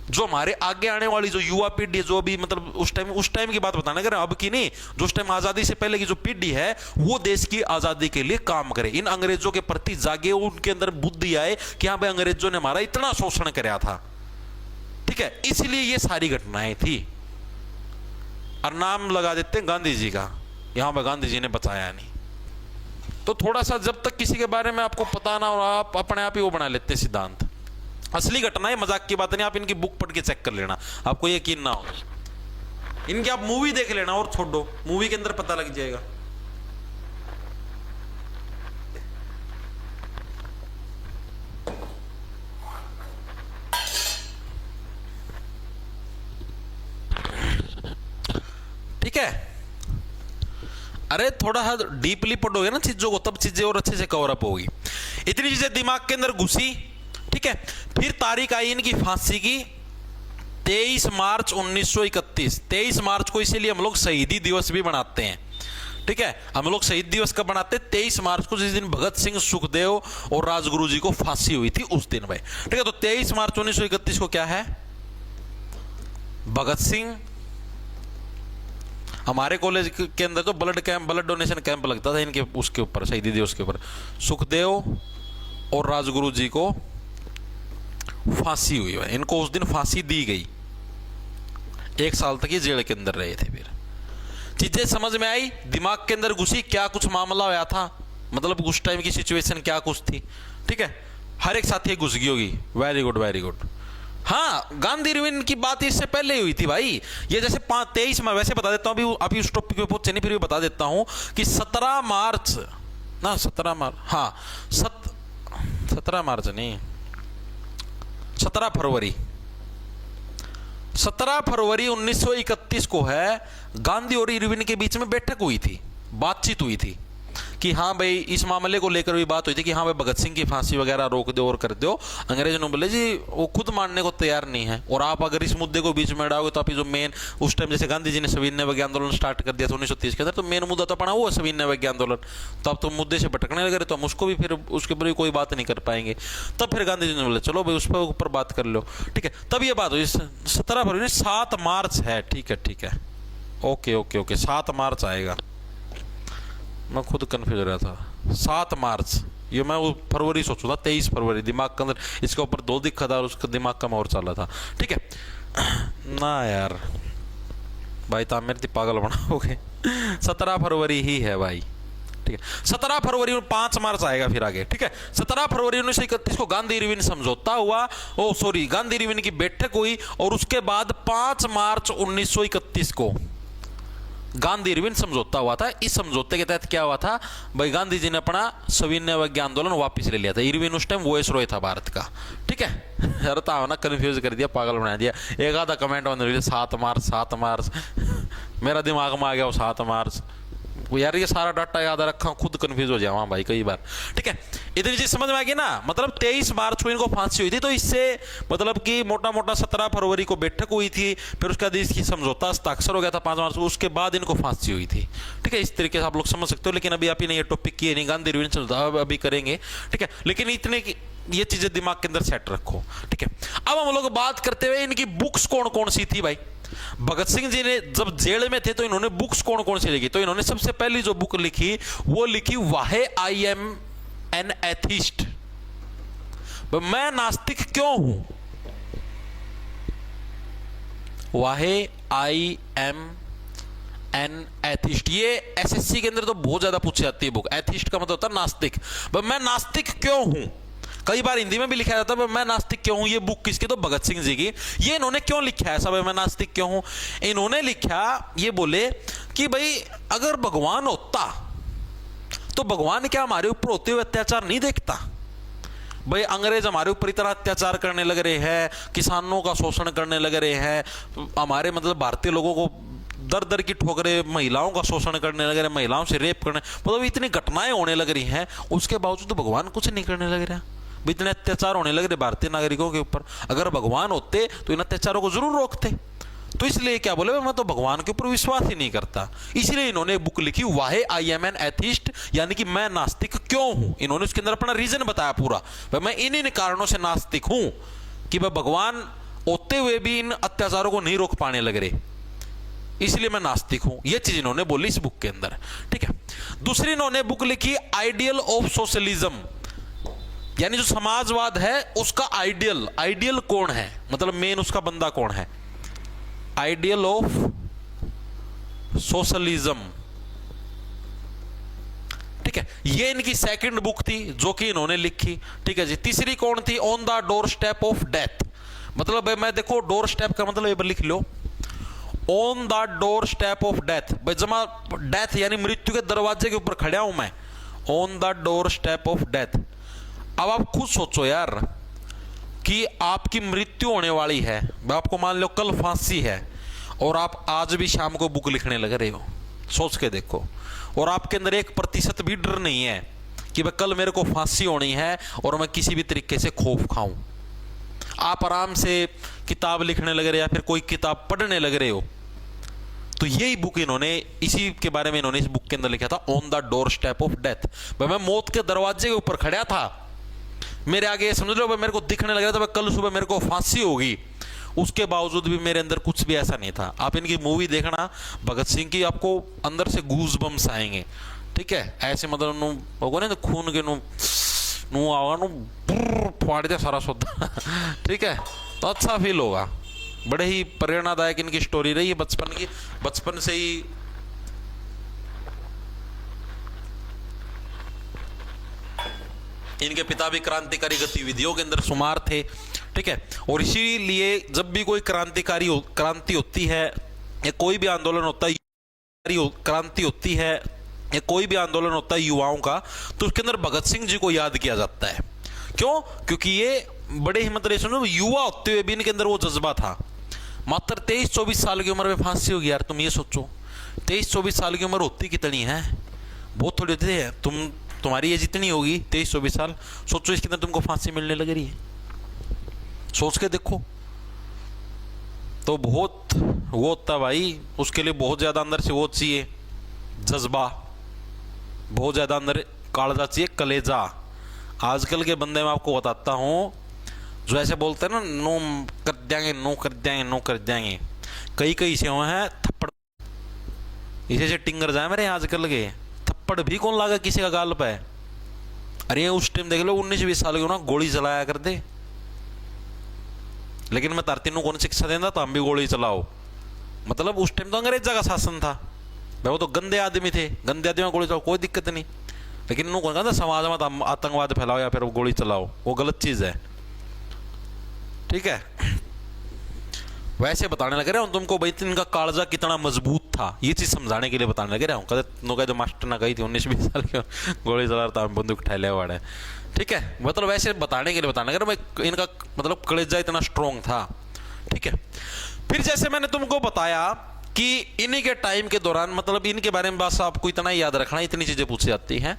जो हमारे आगे आने वाली जो युवा पीढ़ी, जो भी मतलब उस टाइम की बात बताना, अगर अब की नहीं, जो उस टाइम आजादी से पहले की जो पीढ़ी है, वो देश की आजादी के लिए काम करे, इन अंग्रेजों के प्रति जागे, उनके अंदर बुद्धि आए कि हाँ भाई अंग्रेजों ने हमारा इतना शोषण कराया था। ठीक है, इसलिए ये सारी घटनाएं थी। और नाम लगा देते हैं गांधी जी का, यहां पर गांधी जी ने बचाया नहीं। तो थोड़ा सा जब तक किसी के बारे में आपको पता ना हो, आप अपने आप ही वो बना लेते हैं सिद्धांत। असली घटना है, मजाक की बात नहीं। आप इनकी बुक पढ़ के चेक कर लेना, आपको यकीन ना हो। इनकी आप मूवी देख लेना और छोड़ दो, मूवी के अंदर पता लग जाएगा। ठीक है, अरे थोड़ा सा डीपली पढ़ोगे ना चीजों को, तब चीजें और अच्छे से कवर अप होगी। इतनी चीजें दिमाग के अंदर घुसी। ठीक है, फिर तारीख आई इनकी फांसी की 23 मार्च 1931। 23 मार्च को इसीलिए हम लोग शहीदी दिवस भी मनाते हैं, ठीक है। हम लोग शहीद दिवस कब मनाते हैं? 23 मार्च को, जिस दिन भगत सिंह, सुखदेव और राजगुरु जी को फांसी हुई थी उस दिन भाई, ठीक है। तो 23 मार्च 1931 को क्या है? भगत सिंह, हमारे कॉलेज के अंदर तो blood camp, blood donation camp लगता था इनके उसके ऊपर, शहीदी दिवस के ऊपर। सुखदेव और राजगुरु जी को फांसी हुई है, इनको उस दिन फांसी दी गई। 1 साल तक ये जेल के अंदर रहे थे। फिर चीजें समझ में आई, दिमाग के अंदर घुसी, क्या कुछ मामला हुआ था, मतलब उस टाइम की सिचुएशन क्या कुछ थी, ठीक है। हर एक साथी घुस गई होगी। Very good, very good. हाँ, गांधी इरविन की बात इससे पहले ही हुई थी भाई। ये जैसे 23 मैं वैसे बता देता हूं, अभी उस टॉपिक पे पहुंचे नहीं, फिर भी बता देता हूं कि 17 मार्च ना, 17 मार्च, हाँ 17 मार्च नहीं, 17 फरवरी 1931 को है, गांधी और इरविन के बीच में बैठक हुई थी, बातचीत हुई थी कि हाँ भाई इस मामले को लेकर भी बात हुई थी कि हाँ भाई भगत सिंह की फांसी वगैरह रोक दो और कर दो। अंग्रेजों ने बोले जी वो खुद मानने को तैयार नहीं है, और आप अगर इस मुद्दे को बीच में अड़ाओगे तो आप जो मेन उस टाइम जैसे गांधी जी ने सविनय अवज्ञा आंदोलन स्टार्ट कर दिया था 1930 के अंदर, तो मेन मुद्दा तो अपना वो है सविनय अवज्ञा आंदोलन। तो अब तो मुद्दे से भटकने लगे तो हम उसको भी फिर उसके ऊपर भी कोई बात नहीं कर पाएंगे। तब फिर गांधी जी ने बोले चलो भाई उस पर ऊपर बात कर लो, ठीक है। तब ये बात हुई 17 फरवरी, 7 मार्च है, ठीक है ठीक है, ओके ओके ओके, 7 मार्च आएगा, मैं खुद कंफ्यूज हो रहा था। 7 मार्च, ये मैं वो फरवरी सोचू था, 23 फरवरी दिमाग के अंदर इसके ऊपर 2 दिखा था और उसका दिमाग का और चला था, ठीक है ना यार भाई, तो मेरे थी पागल बनाओगे। 17 फरवरी ही है भाई, ठीक है। 17 फरवरी, 5 मार्च आएगा फिर आगे, ठीक है। 17 फरवरी 1931 को गांधी इरविन समझौता हुआ, गांधी इरविन की बैठक हुई, और उसके बाद 5 मार्च 1931 को गांधी इरविन समझौता हुआ था। इस समझौते के तहत क्या हुआ था भाई, गांधी जी ने अपना सविनय अवज्ञा आंदोलन वापस ले लिया था। इरविन उस टाइम वॉइसरॉय था भारत का, ठीक है। अरे था ना, कंफ्यूज कर दिया, पागल बना दिया। एक आधा कमेंट बंद 7 मार्च 7 मार्च मेरा दिमाग में आ गया वो 7 मार्च, यार ये सारा डाटा याद रखा, खुद कंफ्यूज हो जाऊँ भाई कई बार, ठीक है। इतनी चीज समझ में आ गई ना, मतलब 23 मार्च को इनको फांसी हुई थी, तो इससे मतलब कि मोटा मोटा 17 फरवरी को बैठक हुई थी, फिर उसके बाद इसकी समझौता हस्ताक्षर हो गया था 5 मार्च को, उसके बाद इनको फांसी हुई थी, ठीक है। इस तरीके से आप लोग समझ सकते हो, लेकिन अभी आप ही ने ये टॉपिक किए नहीं, गांधी इरविन समझौता अभी करेंगे, ठीक है। लेकिन इतने ये चीजें दिमाग के अंदर सेट रखो, ठीक है। अब हम लोग बात करते हुए इनकी बुक्स कौन कौन सी थी भाई। भगत सिंह जी ने जब जेल में थे तो इन्होंने बुक्स कौन कौन सी लिखी, तो इन्होंने सबसे पहली जो बुक लिखी वो लिखी वाहे आई एम एन एथिस्ट, मैं नास्तिक क्यों हूं। वाहे आई एम एन एथिस्ट, ये एसएससी के अंदर तो बहुत ज्यादा पूछी जाती है बुक। एथिस्ट का मतलब होता है नास्तिक, मैं नास्तिक क्यों हूं। कई बार हिंदी में भी लिखा जाता है मैं नास्तिक क्यों हूं। ये बुक किसकी, तो भगत सिंह जी की। ये इन्होंने क्यों लिखा है सब मैं नास्तिक क्यों हूं, इन्होंने लिखा, ये बोले कि भाई अगर भगवान होता तो भगवान क्या हमारे ऊपर होते हुए अत्याचार नहीं देखता। भाई अंग्रेज हमारे ऊपर इतना अत्याचार करने लग रहे हैं, किसानों का शोषण करने लग रहे हैं, हमारे मतलब भारतीय लोगों को दर दर की ठोकरे, महिलाओं का शोषण करने लग रहे, महिलाओं से रेप करने, मतलब इतनी घटनाएं होने लग रही हैं, उसके बावजूद तो भगवान कुछ नहीं करने लग रहा। इतने अत्याचार होने लग रहे भारतीय नागरिकों के ऊपर, अगर भगवान होते तो इन अत्याचारों को जरूर रोकते। तो इसलिए क्या बोले, मैं तो भगवान के ऊपर विश्वास ही नहीं करता। इसलिए इन्होंने बुक लिखी वाहे आई एम एन एथिस्ट, यानी कि मैं नास्तिक क्यों हूं। इन्होंने उसके अंदर अपना रीजन बताया पूरा, मैं इन कारणों से नास्तिक हूं कि वह भगवान होते हुए भी इन अत्याचारों को नहीं रोक पाने लग रहे, इसलिए मैं नास्तिक हूं। यह चीज इन्होंने बोली इस बुक के अंदर, ठीक है। दूसरी इन्होंने बुक लिखी आइडियल ऑफ सोशलिज्म, यानी जो समाजवाद है उसका आइडियल, आइडियल कौन है, मतलब मेन उसका बंदा कौन है। आइडियल ऑफ सोशलिज्म, ठीक है। ये इनकी सेकंड बुक थी जो कि इन्होंने लिखी, ठीक है जी। तीसरी कौन थी, on the doorstep of death, मतलब मैं देखो डोर स्टेप का मतलब ये लिख लो, on the doorstep of death, भाई जमा डेथ यानी मृत्यु के दरवाजे के ऊपर खड़ा हूं मैं, on the doorstep of death. अब आप खुद सोचो यार कि आपकी मृत्यु होने वाली है, आपको मान लो कल फांसी है और आप आज भी शाम को बुक लिखने लग रहे हो, सोच के देखो, और आपके अंदर 1% भी डर नहीं है कि भाई कल मेरे को फांसी होनी है और मैं किसी भी तरीके से खौफ खाऊं। आप आराम से किताब लिखने लग रहे या फिर कोई किताब पढ़ने लग रहे हो, तो यही बुक इन्होंने, इसी के बारे में इन्होंने इस बुक के अंदर लिखा था, on the doorstep of death. भाई मैं मौत के दरवाजे के ऊपर खड़ा था, मेरे आगे समझ लो मेरे को दिखने लग रहा था कल सुबह मेरे को फांसी होगी, उसके बावजूद भी मेरे अंदर कुछ भी ऐसा नहीं था। आप इनकी मूवी देखना भगत सिंह की, आपको अंदर से गूज बम्स आएंगे, ठीक है, ऐसे मतलब नु होगा ना, खून के नु आवा नु फाड़ दे सारा सौदा ठीक है, तो अच्छा फील होगा। बड़े ही प्रेरणादायक इनकी स्टोरी रही है बचपन की, बचपन से ही इनके पिता भी क्रांतिकारी गतिविधियों के अंदर शुमार थे, ठीक है। और इसीलिए जब भी कोई क्रांति होती है या कोई भी आंदोलन होता है, क्रांति होती है या कोई भी आंदोलन होता है युवाओं का, तो उसके अंदर भगत सिंह जी को याद किया जाता है। क्यों? क्योंकि ये बड़े ही मतलब सुनो, युवा होते हुए भी इनके अंदर वो जज्बा था। मात्र 23-24 साल की उम्र में फांसी होगी यार, तुम ये सोचो 23-24 साल की उम्र होती कितनी है, बहुत थोड़ी होती है। तुम्हारी एज जितनी होगी 23-24 साल, सोचो इसके अंदर तुमको फांसी मिलने लग रही है, सोच के देखो। तो बहुत वो होता भाई, उसके लिए बहुत ज्यादा अंदर से वो चाहिए, जज्बा, बहुत ज्यादा अंदर कालजा चाहिए, कलेजा। आजकल के बंदे मैं आपको बताता हूँ, जो ऐसे बोलते हैं ना, नो कर देंगे, नो कर देंगे, नो कर देंगे, कई से हुए हैं थप्पड़, इसे से टिंगर जाए मेरे आजकल के, थप्पड़ भी कौन लागा किसी का गाल पे। अरे उस टाइम देख लो 19-20 साल के हो ना, गोली चलाया कर दे, लेकिन मैं तार तीनों कौन शिक्षा देता, तो हम भी गोली चलाओ। मतलब उस टाइम तो अंग्रेजा का शासन था भाई, वो तो गंदे आदमी थे, गंदे आदमी में गोली चलाओ कोई दिक्कत नहीं, लेकिन उन्होंने कौन कहता समाज में आतंकवाद फैलाओ या फिर गोली चलाओ, वो गलत चीज है, ठीक है। वैसे बताने लग रहा हूँ तुमको भाई, इनका कालजा कितना मजबूत था, ये चीज समझाने के लिए बताने लग रहा हूँ। कहते मास्टर ना गई थी 19-20 साल की गोली चला रहा था, बंदूक ठहले हुआ है, ठीक है। मतलब वैसे बताने के लिए बताने लग रहा हूँ, इनका मतलब कलेजा इतना स्ट्रॉन्ग था, ठीक है। फिर जैसे मैंने तुमको बताया कि इन्हीं के टाइम के दौरान, मतलब इनके बारे में बस आपको इतना ही याद रखना, इतनी चीजें पूछी जाती हैं।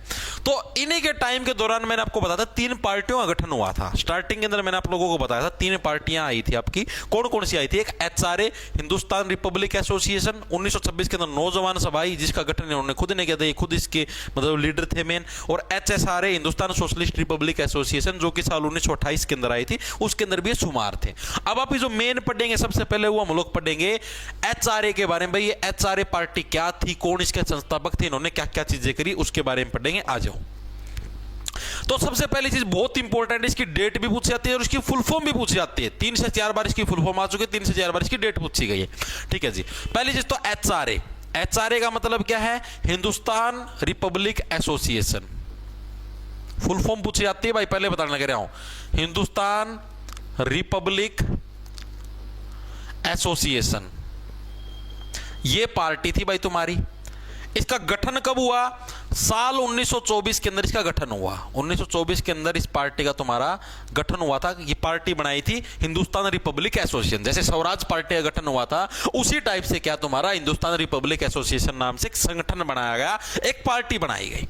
तो इन्हीं के टाइम के दौरान मैंने आपको बताया था 3 पार्टियों का गठन हुआ था। स्टार्टिंग के अंदर मैंने आप लोगों को बताया था 3 पार्टियां आई थी आपकी, कौन कौन सी आई थी? एक HRA हिंदुस्तान रिपब्लिक एसोसिएशन 1926 के अंदर नौजवान सभा आई, जिसका गठन इन्होंने खुद ने किया था, ये खुद इसके मतलब लीडर थे मेन। और HSRA Hindustan socialist Republic association, जो कि साल 1928 के अंदर आई थी, उसके अंदर भी शुमार थे। अब आप जो मेन पढ़ेंगे, सबसे पहले वो हम लोग पढ़ेंगे HRA के बारे में। भाई ये HRA पार्टी क्या थी, कौन इसके संस्थापक थे, इन्होंने क्या क्या चीजें करी, उसके बारे में पढ़ेंगे। आ जाओ। तो सबसे पहली चीज बहुत इंपॉर्टेंट, इसकी डेट भी पूछी जाती है और इसकी फुल फॉर्म भी पूछी जाती है। 3 से 4 बार इसकी फुल फॉर्म आ चुकी है, 3 से 4 बार इसकी डेट पूछी गई है, ठीक है जी। पहली चीज तो HRA, HRA का मतलब क्या है? Hindustan Republic association. Full form पूछी जाती है भाई, पहले बताने लग रहा हूं, हिंदुस्तान रिपब्लिक एसोसिएशन, ये पार्टी थी भाई तुम्हारी। इसका गठन कब हुआ? साल 1924 के अंदर इसका गठन हुआ। 1924 के अंदर इस पार्टी का तुम्हारा गठन हुआ था। ये पार्टी बनाई थी हिंदुस्तान रिपब्लिक एसोसिएशन, जैसे स्वराज पार्टी का गठन हुआ था उसी टाइप से क्या तुम्हारा हिंदुस्तान रिपब्लिक एसोसिएशन नाम से एक संगठन बनाया गया, एक पार्टी बनाई गई।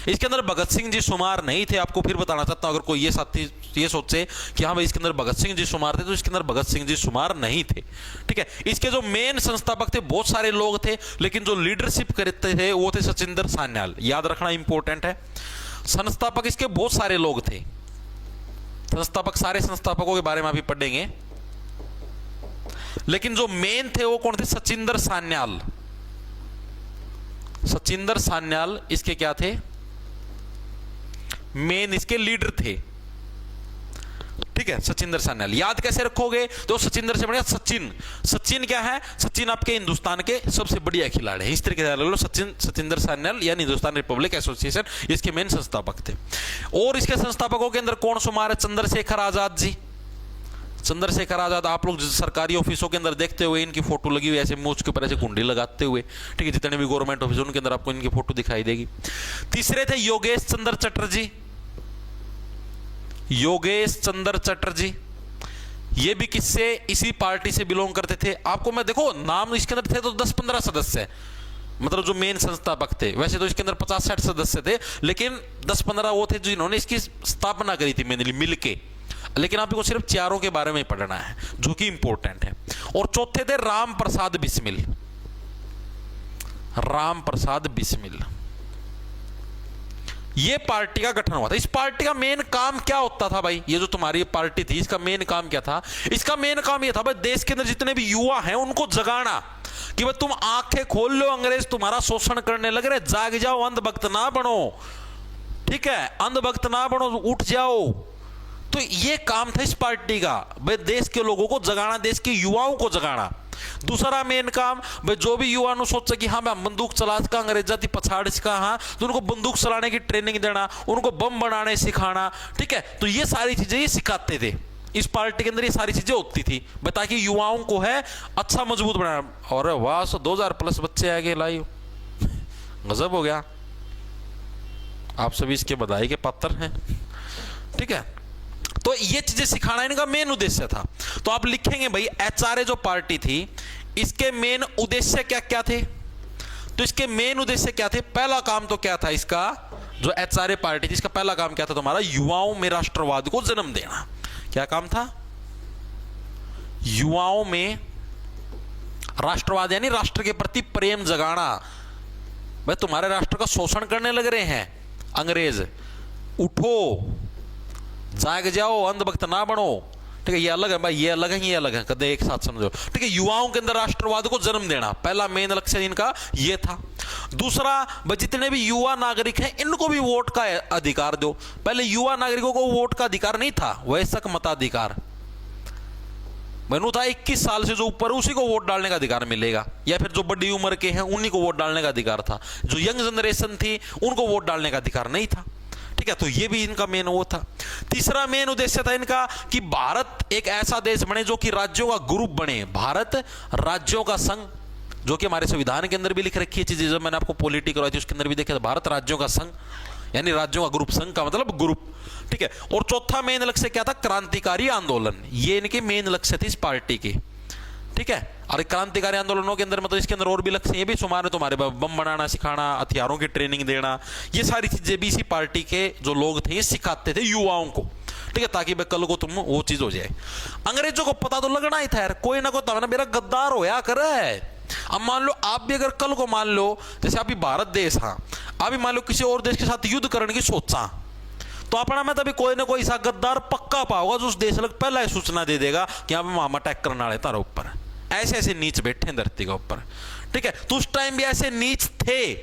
इसके अंदर भगत सिंह जी शुमार नहीं थे। आपको फिर बताना चाहता हूं, अगर कोई ये साथी ये सोचे कि हाँ भाई इसके अंदर भगत सिंह जी शुमार थे, तो इसके अंदर भगत सिंह जी शुमार नहीं थे, ठीक है। इसके जो मेन संस्थापक थे बहुत सारे लोग थे, लेकिन जो लीडरशिप करते थे वो थे सचिंदर सान्याल। याद रखना इंपॉर्टेंट है, संस्थापक इसके बहुत सारे लोग थे। संस्थापक, सारे संस्थापकों के बारे में अभी पढ़ेंगे, लेकिन जो मेन थे वो कौन थे? सचिंदर सान्याल। सचिंदर सान्याल इसके क्या थे? मेन इसके लीडर थे, ठीक है। सचिंदर सान्याल याद कैसे रखोगे? तो सचिंदर से बढ़िया सचिन। सचिन क्या है? सचिन आपके हिंदुस्तान के सबसे बढ़िया खिलाड़ी है, इस तरीके से लो। सचिंदर सान्याल यानी हिंदुस्तान रिपब्लिक एसोसिएशन, इसके मेन संस्थापक थे। और इसके संस्थापकों के अंदर कौन शुमार है? चंद्रशेखर आजाद जी। चंद्रशेखर आजाद, आप लोग सरकारी ऑफिसों के अंदर देखते हुए इनकी फोटो लगी हुई ऐसे मूछ के ऊपर ऐसे कुंडी लगाते हुए, ठीक है। जितने भी गवर्नमेंट ऑफिस उनके अंदर आपको इनकी फोटो दिखाई देगी। तीसरे थे योगेश चंद्र चटर्जी। योगेश चंद्र चटर्जी ये भी किससे? इसी पार्टी से बिलोंग करते थे। आपको मैं देखो नाम इसके अंदर थे तो 10-15 सदस्य, मतलब जो मेन संस्थापक थे। वैसे तो इसके अंदर 50-60 सदस्य थे, लेकिन 10-15 वो थे जिन्होंने इसकी स्थापना करी थी मेनली मिलके। लेकिन आपको सिर्फ चारों के बारे में पढ़ना है जो कि इंपॉर्टेंट है। और चौथे थे राम प्रसाद बिस्मिल। राम प्रसाद बिस्मिल, ये पार्टी का गठन हुआ था। इस पार्टी का मेन काम क्या होता था भाई? ये जो तुम्हारी पार्टी थी इसका मेन काम क्या था? इसका मेन काम ये था भाई देश के अंदर जितने भी युवा हैं उनको जगाना कि भाई तुम आंखें खोल लो, अंग्रेज तुम्हारा शोषण करने लग रहे, जाग जाओ, अंधभक्त ना बनो, ठीक है, अंधभक्त ना बनो, उठ जाओ। तो ये काम था इस पार्टी का, भाई देश के लोगों को जगाना, देश के युवाओं को जगाना। दूसरा मेन काम भाई जो भी युवा नु सोचे कि हाँ मैं बंदूक चला का अंग्रेजा की पछाड़ का, हाँ तो उनको बंदूक चलाने की ट्रेनिंग देना, उनको बम बनाने सिखाना, ठीक है। तो ये सारी चीजें ये सिखाते थे इस पार्टी के अंदर, ये सारी चीजें होती थी ताकि युवाओं को है अच्छा मजबूत बनाना। और वाह 2000 प्लस बच्चे आगे लाइव, गजब हो गया, आप सभी इसके बधाई के पात्र हैं, ठीक है। तो ये चीजें सिखाना इनका मेन उद्देश्य था। तो आप लिखेंगे भाई एचआरए जो पार्टी थी इसके मेन उद्देश्य क्या क्या थे? तो इसके मेन उद्देश्य क्या थे? पहला काम तो क्या था इसका, जो एचआरए पार्टी थी इसका पहला काम क्या था तुम्हारा? युवाओं में राष्ट्रवाद को जन्म देना। क्या काम था? युवाओं में राष्ट्रवाद यानी राष्ट्र के प्रति प्रेम जगाना। भाई तुम्हारे राष्ट्र का शोषण करने लग रहे हैं अंग्रेज, उठो, जाग जाओ, अंधभक्त ना बनो, ठीक है। ये अलग है भाई, ये अलग है, ये अलग है, कदे एक साथ समझो, ठीक है। युवाओं के अंदर राष्ट्रवाद को जन्म देना पहला मेन लक्ष्य इनका ये था। दूसरा भाई जितने भी युवा नागरिक हैं इनको भी वोट का अधिकार दो। पहले युवा नागरिकों को वोट का अधिकार नहीं था, वयस्क मताधिकार मैनू था 21 साल से जो ऊपर उसी को वोट डालने का अधिकार मिलेगा, या फिर जो बड़ी उम्र के हैं उन्हीं को वोट डालने का अधिकार था। जो यंग जनरेशन थी उनको वोट डालने का अधिकार नहीं था, ठीक है। तो ये भी इनका मेन वो था। तीसरा मेन उद्देश्य था इनका कि भारत एक ऐसा देश बने जो कि राज्यों का ग्रुप बने, भारत राज्यों का संघ, जो कि हमारे संविधान के अंदर भी लिख रखी है चीजें, जब मैंने आपको पॉलिटी करवाई थी उसके अंदर भी देखा था, भारत राज्यों का संघ यानी राज्यों का ग्रुप, संघ का मतलब ग्रुप, ठीक है। और चौथा मेन लक्ष्य क्या था? क्रांतिकारी आंदोलन। ये इनके मेन लक्ष्य थे इस पार्टी के, ठीक है। और क्रांतिकारी आंदोलनों के अंदर मतलब इसके अंदर और भी लक्ष्य ये भी तुम्हारे बम बनाना सिखाना, हथियारों की ट्रेनिंग देना, ये सारी चीजें भी इसी पार्टी के जो लोग थे ये सिखाते थे युवाओं को, ठीक है, ताकि भाई कल को तुम वो चीज हो जाए। अंग्रेजों को पता तो लगना ही था यार, कोई ना कोई तो मेरा गद्दार होया करे। अब मान लो आप भी अगर कल को मान लो जैसे अभी भारत देश, हाँ अभी मान लो किसी और देश के साथ युद्ध करने की सोचा, तो अपना में तभी कोई ना कोई ऐसा गद्दार पक्का पाओगा जो उस देश लग पहला ही सूचना दे देगा कि हम मामा अटैक करने वाले तारा ऊपर, ऐसे ऐसे नीच बैठे धरती के ऊपर, ठीक है। तो उस टाइम भी ऐसे नीच थे,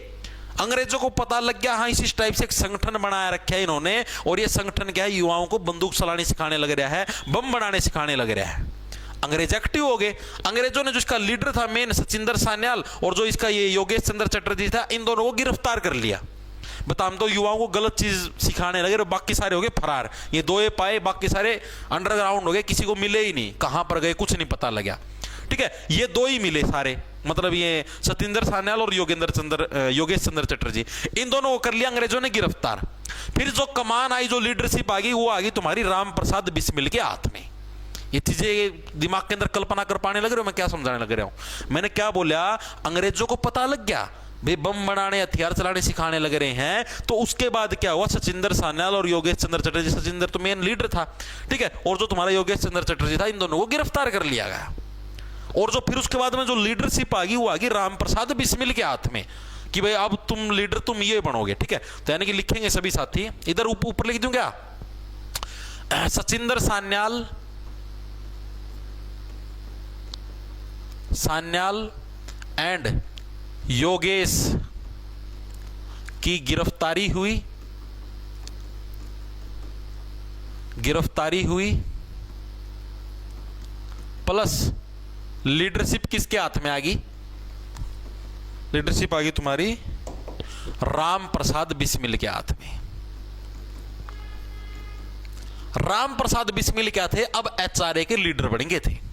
अंग्रेजों को पता लग गया हाँ इस टाइप से एक संगठन बनाया रखा है इन्होंने, और ये संगठन क्या है? युवाओं को बंदूक चलाने सिखाने लग रहा है, बम बनाने सिखाने लग रहा है। अंग्रेज एक्टिव हो गए। अंग्रेजों ने जो इसका लीडर था मेन सचिंदर सान्याल, और जो इसका ये योगेश चंद्र चटर्जी था, इन दोनों को गिरफ्तार कर लिया। बता हम तो युवाओं को गलत चीज सिखाने लगे, बाकी सारे हो गए फरार। ये दो ये पाए, बाकी सारे अंडरग्राउंड हो गए, किसी को मिले ही नहीं, कहां पर गए कुछ नहीं पता लगा, ठीक है। ये दो ही मिले सारे, मतलब ये सतिंदर सान्याल और योगेश चंद्र चटर्जी, इन दोनों को कर लिया अंग्रेजों ने गिरफ्तार। फिर जो कमान आई, जो लीडरशिप आ गई, वो आ गई तुम्हारी राम प्रसाद बिस्मिल के हाथ में। ये चीजें दिमाग के अंदर कल्पना कर पाने लग रहे हो मैं क्या समझाने लग रहा हूं? मैंने क्या बोला? अंग्रेजों को पता लग गया भाई बम बनाने, हथियार चलाने सिखाने लग रहे हैं, तो उसके बाद क्या हुआ? सचिंदर सान्याल और योगेश चंद्र चटर्जी, सचिंदर तो मेन लीडर था, ठीक है, और जो तुम्हारा योगेश चंद्र चटर्जी था, इन दोनों को गिरफ्तार कर लिया गया। और जो फिर उसके बाद में जो लीडरशिप आ गई वो आ गई राम प्रसाद बिस्मिल के हाथ में, कि भाई अब तुम लीडर तुम ये बनोगे, ठीक है। तो यानी कि लिखेंगे सभी साथी, इधर ऊपर लिख दूं क्या? सचिंदर सान्याल एंड योगेश की गिरफ्तारी हुई प्लस लीडरशिप किसके हाथ में आ गई? लीडरशिप आ गई तुम्हारी राम प्रसाद बिस्मिल के हाथ में। राम प्रसाद बिस्मिल क्या थे? अब एचआरए के लीडर बन गए थे।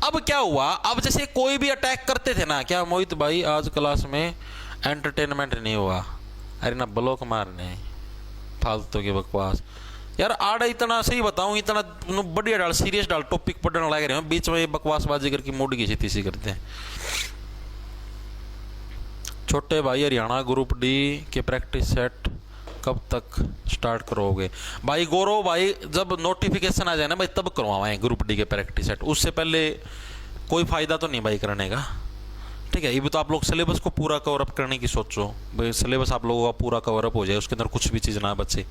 अब क्या हुआ? अब जैसे कोई भी अटैक करते थे ना, क्या मोहित भाई आज क्लास में एंटरटेनमेंट नहीं हुआ, अरे ना ब्लॉक मारने फालतू की बकवास यार, आड़ा इतना सही बताऊं, इतना बढ़िया डाल, सीरियस डाल, टॉपिक पढ़ने लग रहे हैं, बीच में बकवासबाजी करके मूड की छीती करते हैं। छोटे भाई हरियाणा ग्रुप डी के प्रैक्टिस सेट कब तक स्टार्ट करोगे भाई गौरव भाई? जब नोटिफिकेशन आ जाए ना भाई तब करवाएं ग्रुप डी के प्रैक्टिस सेट, उससे पहले कोई फायदा तो नहीं भाई करने का। ठीक है, ये भी तो आप लोग सिलेबस को पूरा कवर अप करने की सोचो भाई, सिलेबस आप लोगों का पूरा कवर अप हो जाए, उसके अंदर कुछ भी चीज़ ना बचे।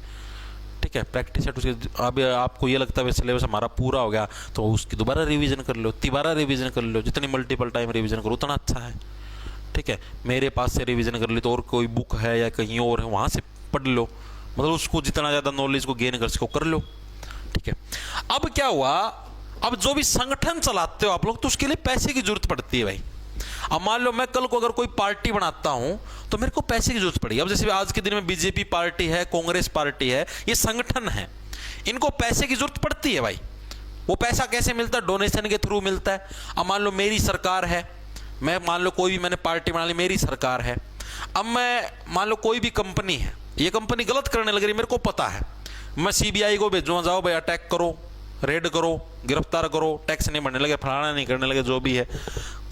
ठीक है, प्रैक्टिस सेट उसके अब आपको ये लगता है सिलेबस हमारा पूरा हो गया तो उसकी दोबारा रिवीजन कर लो, तिबारा रिवीजन कर लो, जितनी मल्टीपल टाइम रिवीजन करो उतना अच्छा है। ठीक है, मेरे पास से रिवीजन कर ली तो और कोई बुक है या कहीं और है वहाँ से पढ़ लो, मतलब उसको जितना ज़्यादा नॉलेज को गेन कर सको कर लो। ठीक है, अब क्या हुआ, अब जो भी संगठन चलाते हो आप लोग तो उसके लिए पैसे की जरूरत पड़ती है भाई। अब मान लो मैं कल को अगर कोई पार्टी बनाता हूं तो मेरे को पैसे की जरूरत पड़ेगी। अब जैसे आज के दिन में बीजेपी पार्टी है, कांग्रेस पार्टी है, ये संगठन है, इनको पैसे की जरूरत पड़ती है भाई। वो पैसा कैसे मिलता है? डोनेशन के थ्रू मिलता है। अब मान लो मेरी सरकार है, मैं मान लो कोई भी मैंने पार्टी बना ली, मेरी सरकार है। अब मैं मान लो कोई भी कंपनी है, ये कंपनी गलत करने लग रही, मेरे को पता है, मैं सीबीआई को भेजूंगा, जाओ भाई अटैक करो, रेड करो, गिरफ्तार करो, टैक्स नहीं भरने लगे, फलाना नहीं करने लगे, जो भी है।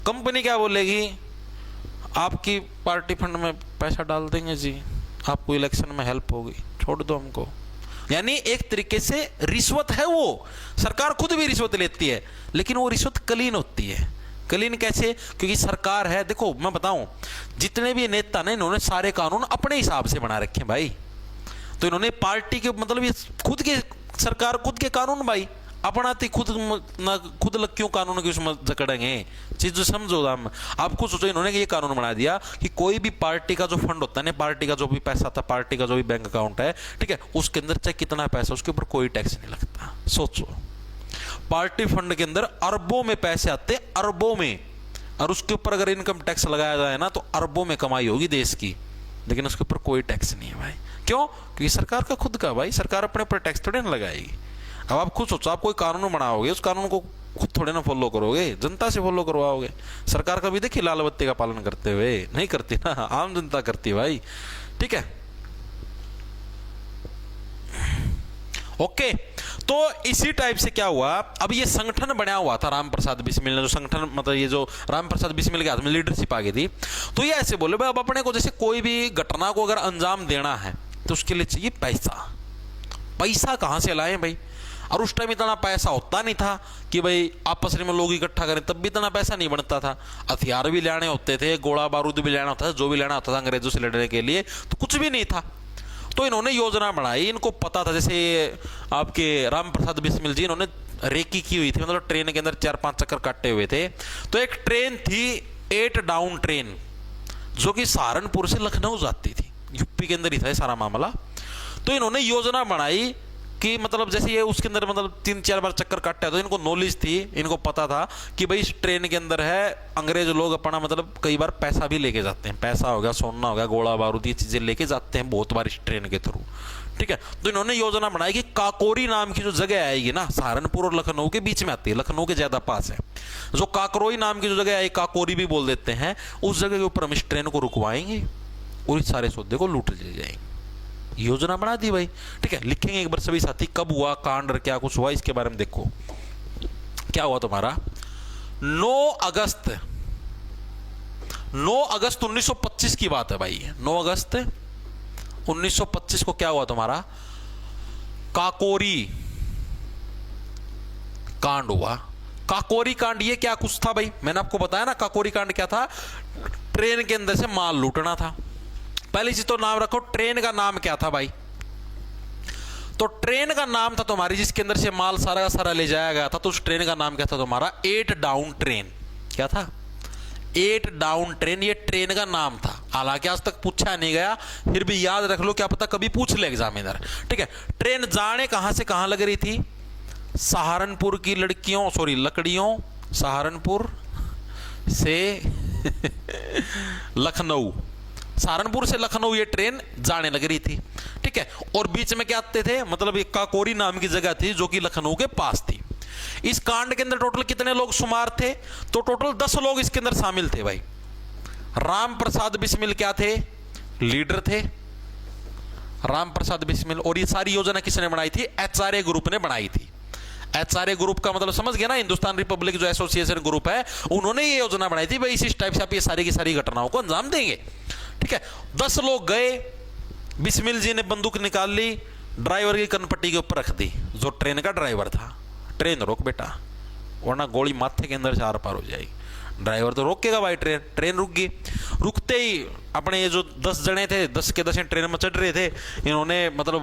कंपनी क्या बोलेगी, आपकी पार्टी फंड में पैसा डाल देंगे जी, आपको इलेक्शन में हेल्प होगी, छोड़ दो हमको। यानी एक तरीके से रिश्वत है वो, सरकार खुद भी रिश्वत लेती है, लेकिन वो रिश्वत कलीन होती है। कलीन कैसे? क्योंकि सरकार है, देखो मैं बताऊं, जितने भी नेता ने इन्होंने सारे कानून अपने हिसाब से बना रखे हैं भाई। तो इन्होंने पार्टी के मतलब ये खुद के, सरकार खुद के कानून भाई अपनाती, खुद ना खुद लग क्यों कानून की उसमें जकड़ेंगे, चीज समझो। आप खुद सोचो, इन्होंने ये कानून बना दिया कि कोई भी पार्टी का जो फंड होता है ना, पार्टी का जो भी पैसा था, पार्टी का जो भी बैंक अकाउंट है, ठीक है, उसके अंदर चाहे कितना पैसा, उसके ऊपर कोई टैक्स नहीं लगता। सोचो, पार्टी फंड के अंदर अरबों में पैसे आते, अरबों में, और उसके ऊपर अगर इनकम टैक्स लगाया जाए ना तो अरबों में कमाई होगी देश की, लेकिन उसके ऊपर कोई टैक्स नहीं है भाई। क्यों? क्योंकि सरकार का खुद का भाई, सरकार अपने ऊपर टैक्स थोड़े ना लगाएगी। अब आप खुद सोचो, आप कोई कानून बनाओगे, उस कानून को खुद थोड़े ना फॉलो करोगे, जनता से फॉलो करवाओगे। सरकार का भी देखिए लाल बत्ती का पालन करते हुए, नहीं करती ना, आम जनता करती है भाई। ठीक है, ओके। तो इसी टाइप से क्या हुआ, अब ये संगठन बना हुआ था राम प्रसाद बिस्मिल ने, जो संगठन मतलब ये जो राम प्रसाद बिस्मिल के हाथ में लीडरशिप आ गई थी, तो ये ऐसे बोले भाई अब अपने को जैसे कोई भी घटना को अगर अंजाम देना है तो उसके लिए चाहिए पैसा। पैसा कहां से लाएं भाई? और उस टाइम इतना पैसा होता नहीं था कि भाई आपस में लोग इकट्ठा करें, तब भी इतना पैसा नहीं बनता था। हथियार भी लाने होते थे, गोला बारूद भी लाना होता था, जो भी लाना होता था अंग्रेजों से लड़ने के लिए, तो कुछ भी नहीं था। तो इन्होंने योजना बनाई, इनको पता था, जैसे आपके राम प्रसाद बिस्मिल जी, इन्होंने रेकी की हुई थी, मतलब ट्रेन के अंदर 4-5 चक्कर काटे हुए थे। तो एक ट्रेन थी 8 डाउन ट्रेन, जो कि सहारनपुर से लखनऊ जाती थी, यूपी के अंदर ही था ये सारा मामला। तो इन्होंने योजना बनाई कि मतलब जैसे ये उसके अंदर मतलब 3-4 बार चक्कर काटा, तो इनको नॉलेज थी, इनको पता था कि भाई इस ट्रेन के अंदर है, अंग्रेज लोग अपना मतलब कई बार पैसा भी लेके जाते हैं, पैसा हो गया, सोना हो गया, गोला बारूद, ये चीजें लेके जाते हैं बहुत बार इस ट्रेन के थ्रू। ठीक है, तो इन्होंने योजना बनाई कि काकोरी नाम की जो जगह आएगी ना, सहारनपुर और लखनऊ के बीच में आती है, लखनऊ के ज्यादा पास है, जो काकरोई नाम की जो जगह आई, काकोरी भी बोल देते हैं, उस जगह के ऊपर हम इस ट्रेन को रुकवाएंगे और इस सारे सौदे को लूट ले जाएंगे। योजना बना दी भाई। ठीक है, लिखेंगे एक बार सभी साथी, कब हुआ कांड और क्या कुछ हुआ इसके बारे में देखो। क्या हुआ तुम्हारा 9 अगस्त 1925 की बात है भाई। 9 अगस्त 1925 को क्या हुआ तुम्हारा, काकोरी कांड हुआ। काकोरी कांड ये क्या कुछ था भाई, मैंने आपको बताया ना काकोरी कांड क्या था, ट्रेन के अंदर से माल लूटना था। पहली चीज तो नाम रखो, ट्रेन का नाम क्या था भाई? तो ट्रेन का नाम था तुम्हारी जिसके अंदर से माल सारा का सारा ले जाया गया था, तो उस ट्रेन का नाम क्या था तुम्हारा? 8 डाउन ट्रेन। क्या था? 8 डाउन ट्रेन, ये ट्रेन का नाम था। हालांकि आज तक पूछा नहीं गया, फिर भी याद रख लो, क्या पता कभी पूछ ले एग्जामिनर। ठीक है, ट्रेन जाने कहां से कहां लग रही थी? सहारनपुर की लकड़ियों सहारनपुर से लखनऊ, सहारनपुर से लखनऊ ये ट्रेन जाने लग रही थी। ठीक है, और बीच में क्या आते थे, मतलब एक काकोरी नाम की जगह थी जो कि लखनऊ के पास थी। इस कांड के अंदर टोटल कितने लोग शुमार थे? तो टोटल 10 लोग इसके अंदर शामिल थे भाई। राम प्रसाद बिस्मिल क्या थे? लीडर थे राम प्रसाद बिस्मिल। और ये सारी योजना किसने बनाई थी? एचआरए ग्रुप ने बनाई थी। एचआरए ग्रुप का मतलब समझ गया ना, हिंदुस्तान रिपब्लिक जो एसोसिएशन ग्रुप है, उन्होंने ये योजना बनाई थी भाई, इस टाइप से आप ये सारी की सारी घटनाओं को अंजाम देंगे। ठीक है, 10 लोग गए, बिस्मिल जी ने बंदूक निकाल ली, ड्राइवर की कनपट्टी के ऊपर रख दी, जो ट्रेन का ड्राइवर था। ट्रेन रोक बेटा, वरना गोली माथे के अंदर से आर पार हो जाएगी। ड्राइवर तो रोकेगा भाई, ट्रेन रुक गई। रुकते ही अपने ये जो 10 जने थे, 10 के 10 ट्रेन में चढ़ रहे थे, इन्होंने मतलब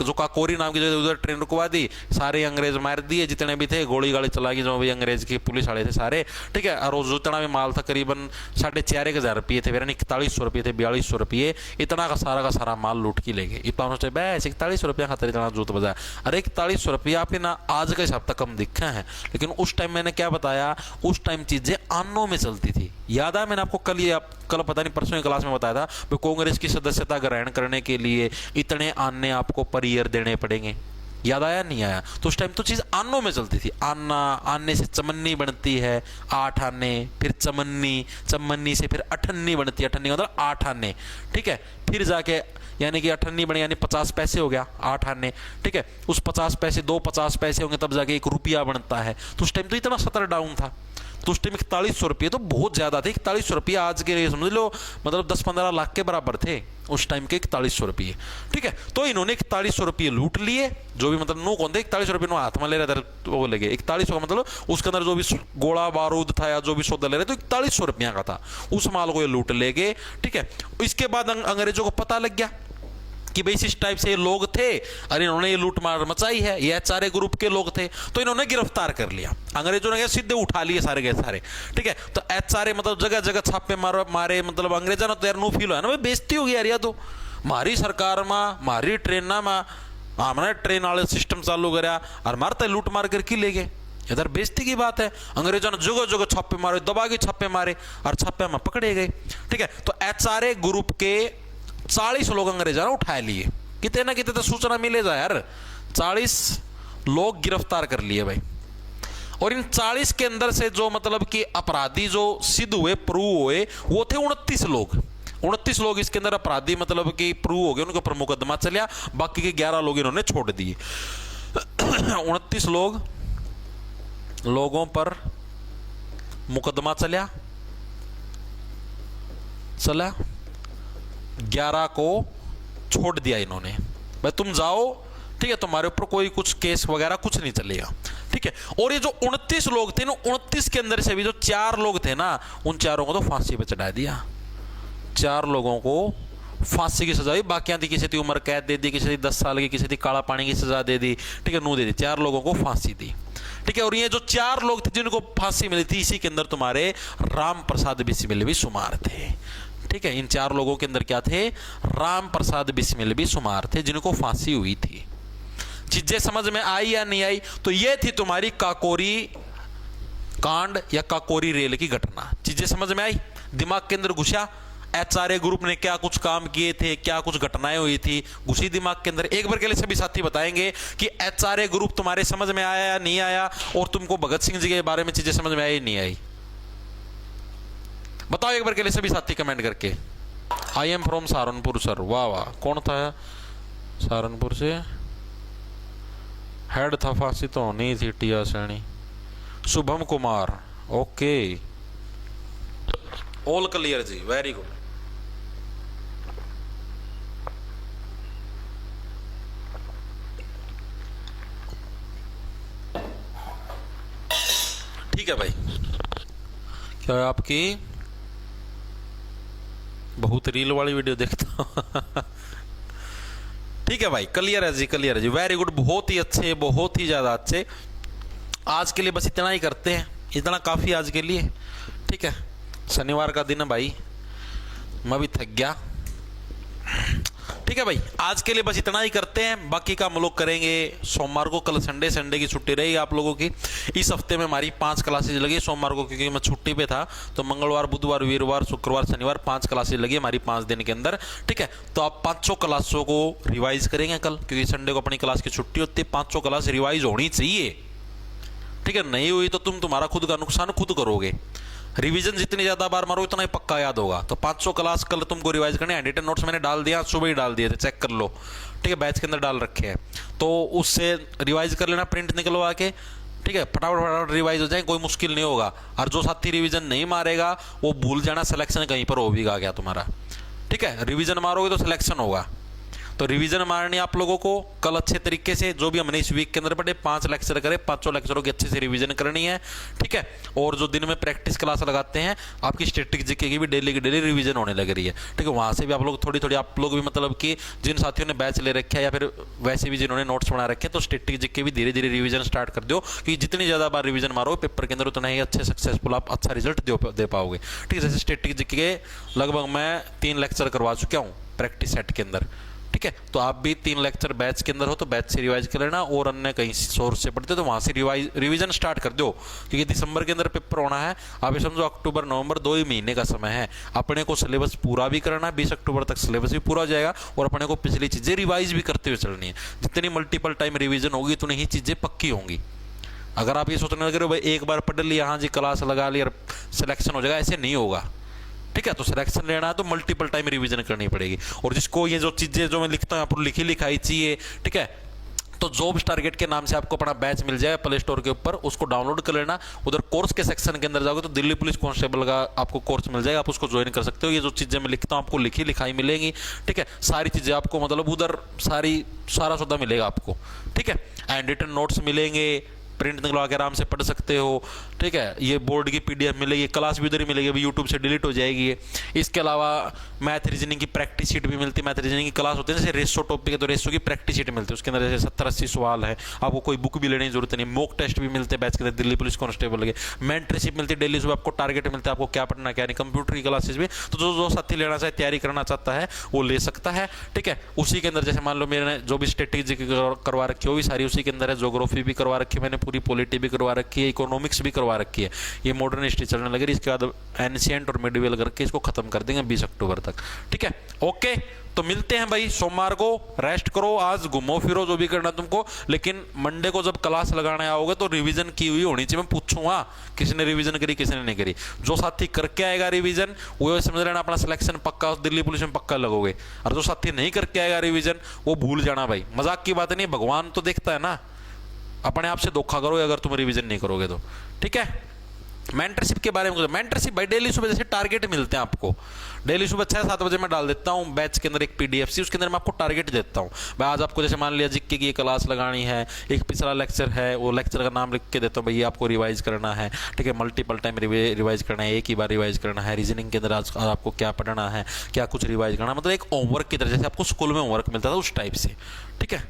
जो काकोरी नाम की जगह उधर ट्रेन रुकवा दी, सारे अंग्रेज मार दिए जितने भी थे, गोली गाड़ी चला गई जो भी अंग्रेज की पुलिस वाले थे सारे, ठीक है। और जितना भी माल था करीबन 4,500 रुपये थे, फिर 4100 रुपये थे, 4200 रुपये, इतना का सारा माल लूट के ले गए। इतना सोचे बैस 4100 रुपया खातर इतना जूत बजाया। अरे 4100 रुपया आप ना आज के हिसाब तक कम दिखे हैं, लेकिन उस टाइम मैंने क्या बताया, उस टाइम चीजें आनों में चलती थी। याद है मैंने आपको कल पता नहीं परसों की क्लास में बताया था, कांग्रेस की सदस्यता ग्रहण करने के लिए इतने आने आपको पर ईयर देने पड़ेंगे। याद आया नहीं आया? तो उस टाइम तो चीज आनों में चलती थी। आने से चमन्नी बनती है 8 आने, फिर चमन्नी से फिर अठन्नी बनती है, अठन्नी मतलब 8 आने, ठीक है। फिर जाके यानी कि अठन्नी बने यानी 50 पैसे हो गया 8 आने, ठीक है। उस 50 पैसे 2 50 पैसे होंगे तब जाके 1 रुपया बनता है। तो उस टाइम तो इतना सतर डाउन था, तो उस टाइम 4100 रुपये तो बहुत ज्यादा थे। 4100 रुपये आज के लिए समझ लो मतलब 10-15 लाख के बराबर थे उस टाइम के 4100 रुपये, ठीक है। तो इन्होंने 4100 रुपये लूट लिए, जो भी मतलब नो कौन थे 4100 रुपये नो हाथ में ले रहे थे, वो ले गए 4100 का मतलब उसके अंदर जो भी गोला बारूद था या जो भी सौदा ले रहे तो 4100 रुपया का था, उस माल को ये लूट ले गए, ठीक है। इसके बाद अंग्रेजों को पता लग गया कि भाई इस टाइप से लोग थे और इन्होंने ये लूट मार मचाई है, ये सारे ग्रुप के लोग थे, तो इन्होंने गिरफ्तार कर लिया। अंग्रेजों ने सीधे उठा लिए सारे के सारे, ठीक है। तो सारे मतलब जगह जगह छापे मारे मतलब अंग्रेजों ने तो यार नो फील है ना, भाई बेइज्जती हो गई यार, या तो मारी सरकार में मारी ट्रेन में हमने ट्रेन वाले सिस्टम चालू कराया और मारते लूट मार करके ले गए, इधर बेइज्जती की बात है। अंग्रेजों ने जगह जगह छापे मारे, दबा के छापे मारे और छापे में पकड़े गए, ठीक है। तो सारे ग्रुप के 40 लोग अंग्रेजों ने उठा लिए, कितने ना कितने तो सूचना मिले जाए यार, 40 लोग गिरफ्तार कर लिए भाई। और इन 40 के अंदर से जो मतलब कि अपराधी जो सिद्ध हुए प्रूव हुए वो थे 29 लोग। 29 लोग इसके अंदर अपराधी मतलब कि प्रूव हो गए, उनके ऊपर मुकदमा चलिया, बाकी के 11 लोग इन्होंने छोड़ दिए। 29 लोगों पर मुकदमा चला 11 को छोड़ दिया इन्होंने, भाई तुम जाओ, ठीक है, तुम्हारे ऊपर कोई कुछ केस वगैरह कुछ नहीं चलेगा, ठीक है। और ये जो 29 लोग थे ना, 29 के अंदर से भी जो 4 लोग थे ना, उन 4 को तो फांसी पे चढ़ा दिया। 4 लोगों को फांसी की सजा दी, बाकी थी किसी थी उम्र कैद दे दी, किसी थी 10 साल की, किसी थी काला पानी की सजा दे दी, ठीक है, नू दे दी, 4 लोगों को फांसी दी, ठीक है। और ये जो 4 लोग थे जिनको फांसी मिली थी, इसी के अंदर तुम्हारे राम प्रसाद बिस्मिल भी शुमार थे, ठीक है। इन 4 लोगों के अंदर क्या थे, राम प्रसाद बिस्मिल भी शुमार थे जिनको फांसी हुई थी। चीजें समझ में आई या नहीं आई? तो ये थी तुम्हारी काकोरी कांड या काकोरी रेल की घटना। चीजें समझ में आई, दिमाग के अंदर घुसा, एचआरए ग्रुप ने क्या कुछ काम किए थे, क्या कुछ घटनाएं हुई थी, घुसी दिमाग के अंदर। एक बार के लिए सभी साथी बताएंगे कि एचआरए ग्रुप तुम्हारे समझ में आया या नहीं आया, और तुमको भगत सिंह जी के बारे में चीजें समझ में आई नहीं आई, बताओ एक बार के लिए सभी साथी कमेंट करके। I am from Saharanpur sir, वाह वाह, कौन था सहारनपुर से? हेड था, फांसी तो होनी थी Tia Saini, Shubham Kumar, okay, all clear ji, very good. ठीक है भाई, क्या है आपकी बहुत रील वाली वीडियो देखता हूं। ठीक है भाई, क्लियर है जी, क्लियर है जी, वेरी गुड, बहुत ही अच्छे, बहुत ही ज्यादा अच्छे। आज के लिए बस इतना ही करते हैं, इतना काफी आज के लिए, ठीक है। शनिवार का दिन है भाई, मैं भी थक गया, ठीक है भाई। आज के लिए बस इतना ही करते हैं, बाकी का हम लोग करेंगे सोमवार को। कल संडे की छुट्टी रही आप लोगों की। इस हफ्ते में हमारी 5 क्लासेज लगी सोमवार को, क्योंकि मैं छुट्टी पे था, तो मंगलवार बुधवार वीरवार शुक्रवार शनिवार 5 क्लासेज लगी हमारी 5 दिन के अंदर, ठीक है। तो आप 500 क्लासों को रिवाइज करेंगे कल, क्योंकि संडे को अपनी क्लास की छुट्टी होती है। 500 क्लास रिवाइज होनी चाहिए, ठीक है। नहीं हुई तो तुम तुम्हारा खुद का नुकसान खुद करोगे। रिवीजन जितनी ज्यादा बार मारो उतना ही पक्का याद होगा। तो 500 क्लास कल तुमको रिवाइज करने, एडिटेड नोट्स मैंने डाल दिया, सुबह ही डाल दिए थे, चेक कर लो, ठीक है, बैच के अंदर डाल रखे हैं, तो उससे रिवाइज कर लेना, प्रिंट निकलवा के, ठीक है, फटाफट रिवाइज हो जाए, कोई मुश्किल नहीं होगा। और जो साथी रिवीजन नहीं मारेगा वो भूल जाना, सिलेक्शन कहीं पर हो भी गया तुम्हारा, ठीक है। रिवीजन मारोगे तो सिलेक्शन होगा, तो रिवीजन मारनी आप लोगों को कल अच्छे तरीके से, जो भी हमने इस वीक के अंदर पढ़े 5 लेक्चर करे, 5 लेक्चरों की अच्छे से रिवीजन करनी है, ठीक है। और जो दिन में प्रैक्टिस क्लास लगाते हैं आपकी स्टैटिक जीके की भी डेली की डेली रिवीजन होने लग रही है, ठीक है। वहां से भी आप लोग थोड़ी थोड़ी, आप लोग भी मतलब कि जिन साथियों ने बैच ले रखे है या फिर वैसे भी जिन्होंने नोट्स बना रखे हैं, तो स्टैटिक जीके भी धीरे धीरे रिवीजन स्टार्ट कर दो, क्योंकि जितनी ज्यादा बार रिवीजन मारोगे पेपर के अंदर उतना ही अच्छे सक्सेसफुल आप अच्छा रिजल्ट दे पाओगे, ठीक है। जैसे स्टैटिक जीके के लगभग मैं 3 लेक्चर करवा चुका हूँ प्रैक्टिस सेट के अंदर, ठीक है। तो आप भी 3 लेक्चर बैच के अंदर हो तो बैच से रिवाइज कर लेना, और अन्य कहीं सोर्स से पढ़ते हो तो वहां से रिवीजन स्टार्ट कर दो, क्योंकि दिसंबर के अंदर पेपर होना है। आप ये समझो अक्टूबर नवंबर 2 ही महीने का समय है, अपने को सिलेबस पूरा भी करना है, 20 अक्टूबर तक सिलेबस भी पूरा हो जाएगा, और अपने को पिछली चीजें रिवाइज भी करते हुए चलनी है। जितनी मल्टीपल टाइम रिवीजन होगी उतनी ही चीजें पक्की होंगी। अगर आप ये सोचने लगे भाई एक बार पढ़ लिया, हाँ जी क्लास लगा लिया सिलेक्शन हो जाएगा, ऐसे नहीं होगा, ठीक है। तो सिलेक्शन लेना है तो मल्टीपल टाइम रिवीजन करनी पड़ेगी। और जिसको ये जो चीजें जो मैं लिखता हूँ आप लिखी लिखाई चाहिए, ठीक है, तो जॉब्स टारगेट के नाम से आपको अपना बैच मिल जाएगा प्ले स्टोर के ऊपर, उसको डाउनलोड कर लेना। उधर कोर्स के सेक्शन के अंदर जाओगे तो दिल्ली पुलिस कांस्टेबल का आपको कोर्स मिल जाएगा, आप उसको ज्वाइन कर सकते हो। ये जो चीजें मैं लिखता हूँ आपको लिखी लिखाई मिलेंगी, ठीक है। सारी चीजें आपको मतलब उधर सारा सौदा मिलेगा आपको, ठीक है। एंड रिटन नोट्स मिलेंगे, प्रिंट निकलवा के आराम से पढ़ सकते हो, ठीक है। ये बोर्ड की पीडीएफ मिलेगी, क्लास भी उधर ही मिलेगी, अभी यूट्यूब से डिलीट हो जाएगी। इसके अलावा मैथ रीजनिंग की प्रैक्टिस शीट भी मिलती है। मैथ रीजनिंग की क्लास होती है, जैसे रेशो टॉपिक है तो रेशो की प्रैक्टिस शीट मिलती है, उसके अंदर जैसे 70-80 सवाल है, आपको कोई बुक भी लेने की जरूरत नहीं। मॉक टेस्ट भी मिलते हैं बैच के अंदर दिल्ली पुलिस कांस्टेबल के। मेंटरशिप मिलती है डेली, सुबह आपको टारगेट मिलता है, आपको क्या पढ़ना क्या नहीं। कंप्यूटर की क्लासेस भी, तो जो साथी लेना चाहे, तैयारी करना चाहता है वो ले सकता है, ठीक है। उसी के अंदर जैसे मान लो मैंने जो भी स्ट्रेटेजी करवा रखी है वो भी सारी उसी के अंदर है। ज्योग्राफी भी करवा रखी है मैंने, पूरी पॉलिटी भी करवा रखी है, इकोनॉमिक्स भी करवा रखी है। ये मॉडर्न हिस्ट्री चलने लगी, इसके बाद एंशिएंट और मिडिवल करके इसको खत्म कर देंगे 20 अक्टूबर तक, ठीक है। ओके, तो मिलते हैं भाई सोमवार को। रेस्ट करो, आज घूमो फिरो जो भी करना तुमको, लेकिन मंडे को जब क्लास लगाने आओगे तो रिवीजन की हुई होनी चाहिए। मैं पूछूंगा किसने रिवीजन करी किसने नहीं करी। जो साथी करके आएगा रिवीजन वो समझ लेना अपना सिलेक्शन पक्का, दिल्ली पुलिस में पक्का लगोगे। और जो साथी नहीं करके आएगा रिवीजन वो भूल जाना भाई, मजाक की बात नहीं, भगवान तो देखता है ना। अपने आप से धोखा करोगे अगर तुम रिवीजन नहीं करोगे तो, ठीक है। मेंटरशिप के बारे में, मेंटरशिप भाई डेली सुबह जैसे टारगेट मिलते हैं आपको, डेली सुबह 6-7 बजे मैं डाल देता हूँ बैच के अंदर एक पीडीएफ सी, उसके अंदर मैं आपको टारगेट देता हूँ। मैं आज आपको जैसे मान लिया जीके की ये क्लास लगानी है, एक पिछला लेक्चर है, वो लेक्चर का नाम लिख के देता हूँ भाई, आपको रिवाइज करना है, ठीक है। मल्टीपल टाइम रिवाइज करना है, एक ही बार रिवाइज करना है। रीजनिंग के अंदर आज आपको क्या पढ़ना है, क्या कुछ रिवाइज करना है, मतलब एक होमवर्क की तरह, जैसे आपको स्कूल में होमवर्क मिलता था उस टाइप से, ठीक है।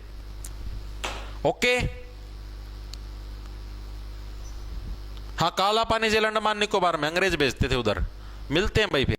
ओके, हाँ, काला पानी जेल अंडमान निकोबार में अंग्रेज भेजते थे उधर। मिलते हैं भाई फिर।